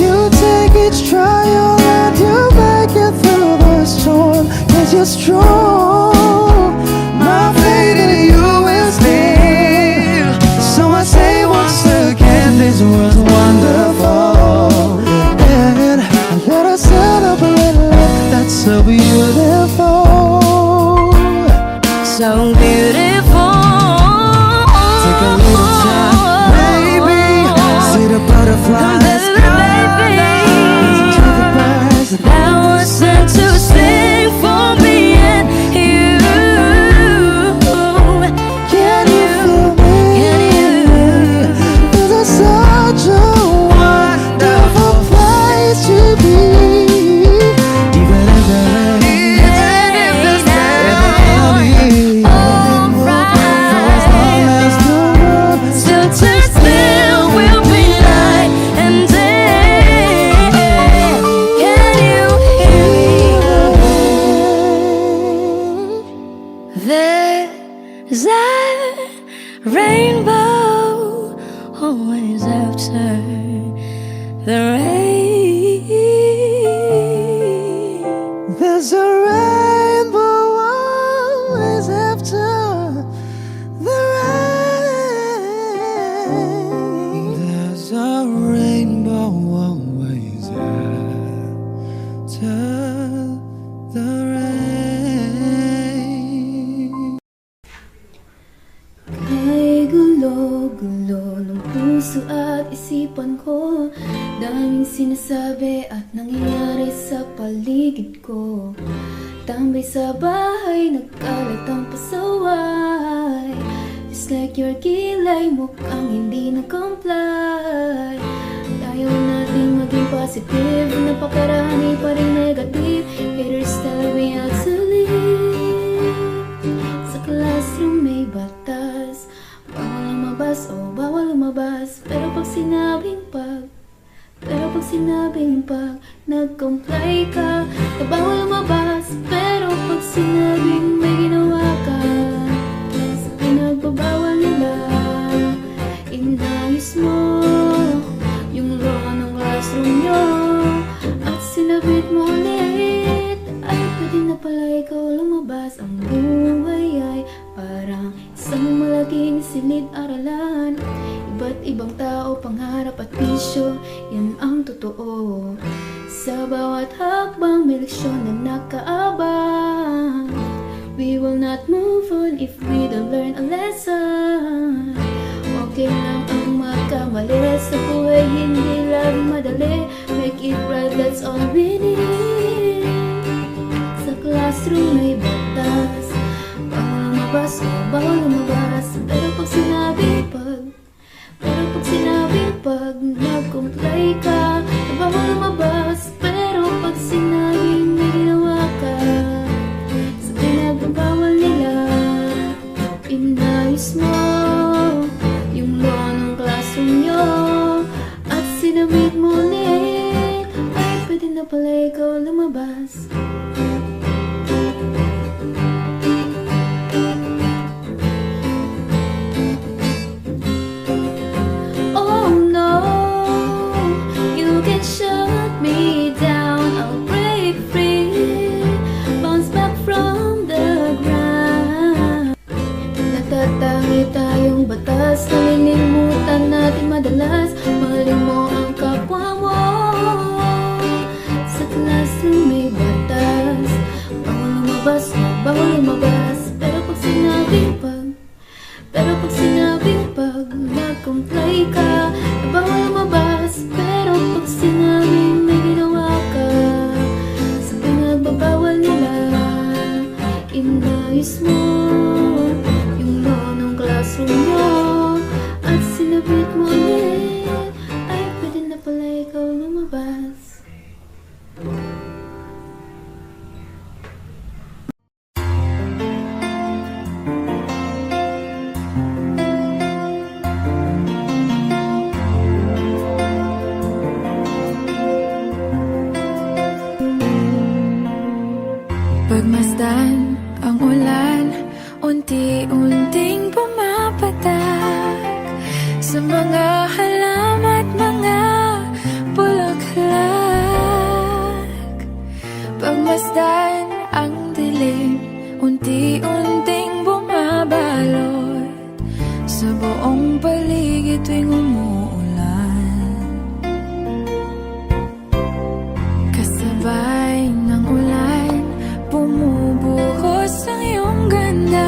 You take each trial and you make it through the storm, cause you're strong. My faith in you is near. So I say once again, this was wonderful. And let us celebrate life that's so beautiful. So beautiful. Take a little time, baby. See the butterflies, Baby, listen to the birds. that was sent to sing for me and you. Can you feel me? Can you? This is such a wonderful place to be. Even if there is Still turns, there will be night and day. Can you hear me? There's a rainbow always after the rain. There's a rainbow always after the rain. There's a rainbow always after paligid ko. Tambay sa bahay, nagkalat ang pasaway. Just like your kilay, mukhang hindi na-comply. Ayaw natin maging positive, napakarami pa rin negative. Haters tell me how to live. Sa classroom may batas, bawal lumabas, oh bawal lumabas. Pero pag sinabing nag-comply ka, na bawal lumabas. Pero pag sinabing may ginawa ka, sa pinagbabawal nila, inayos mo yung law ng classroom nyo at sinabit mo ulit. Ay pwede na pala ikaw lumabas. Ang buhay ay parang isang malaking silid-aralan. Iba't ibang tao, pangarap at bisyo, yan ang totoo. Sa bawat hakbang may leksyon na nakaabang. We will not move on if we don't learn a lesson. Okay lang ang magkamali, sa buhay hindi lang madali. Make it right, that's all we need. Sa classroom may batas, bawal lumabas, oh bawal lumabas. Pero pag nag-comply ka, na bawal lumabas. Pero pag sinabing may ginawa ka, sa pinagbabawal nila, inayos mo yung law ng classroom nyo at sinabit mo ulit. Ay pwede na pala ikaw lumabas. Oh no, you can shut me down, I'll break free, bounce back from the ground. Natatangi tayong batas, nalilimutan natin madalas. Mahalin mo ang kapwa mo. Sa classroom may batas, bawal lumabas, oh bawal lumabas. Pero pag sinabing nag-comply ka, na bawal lumabas. Pero pag sinabing may ginawa ka, sa pinagbabawal nila, inayos mo yung law ng classroom nyo at sinabit mo ulit. Ay pwede na pala ikaw lumabas. Pagmasdan ang ulan, unti-unting pumapatak sa mga halaman at mga bulaklak. Pagmasdan ang dilim, unti-unting bumabalot sa buong paligid tuwing umuulan. Kasabay ng ulan, bumubuhos ang iyong ganda.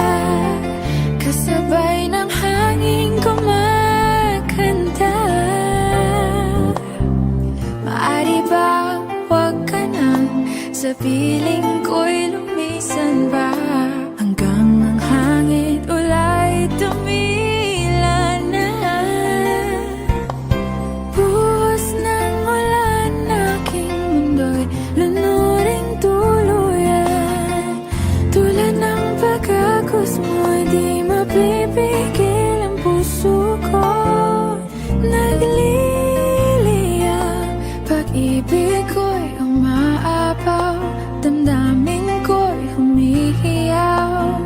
Kasabay ng hangin kumakanta. Maari bang huwag ka nang sa piling ko'y lumisan ba, hanggang ang hangin ulay tumila na. Buhos ng ulan, aking mundo'y lunuring tuluyan. Tulad ng pagkagos mo'y di mapipigil ang puso ko. Nagliliyab, pag-ibig ko'y umaapaw, damdamin ko'y humihiyaw.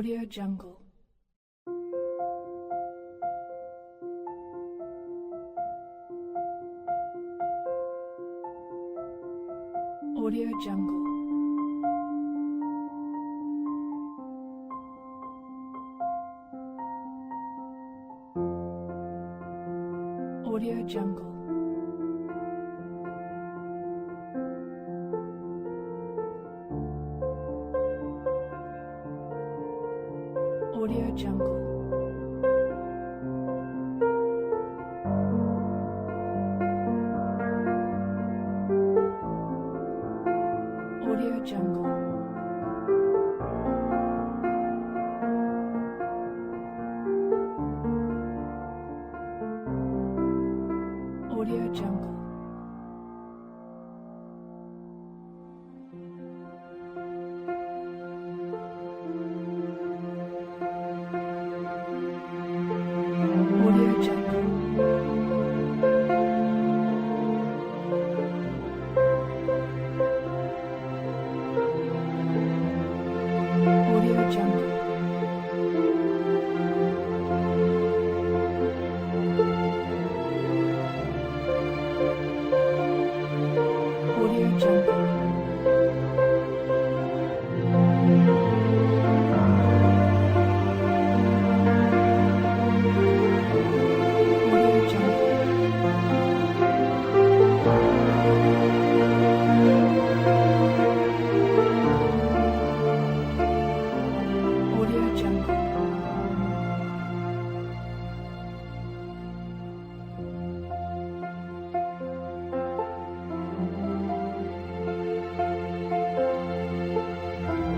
Audio Jungle. Audio Jungle. Audio Jungle. Audio Jungle. Audio Jungle. Audio Jungle. Audio Jungle. Audio Jungle. Audio Jungle. Audio Jungle. Audio Jungle.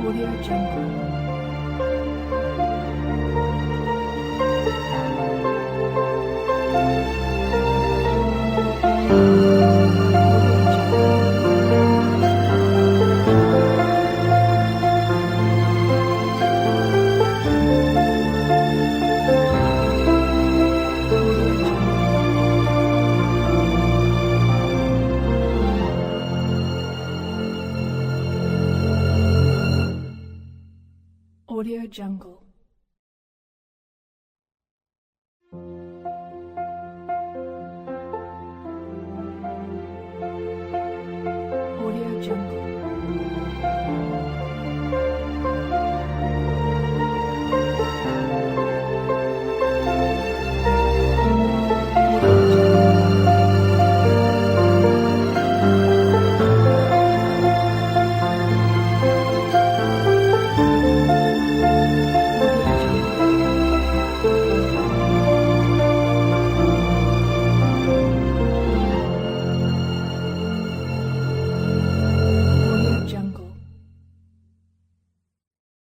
Audio Jungle. Audio Jungle. Audio Jungle.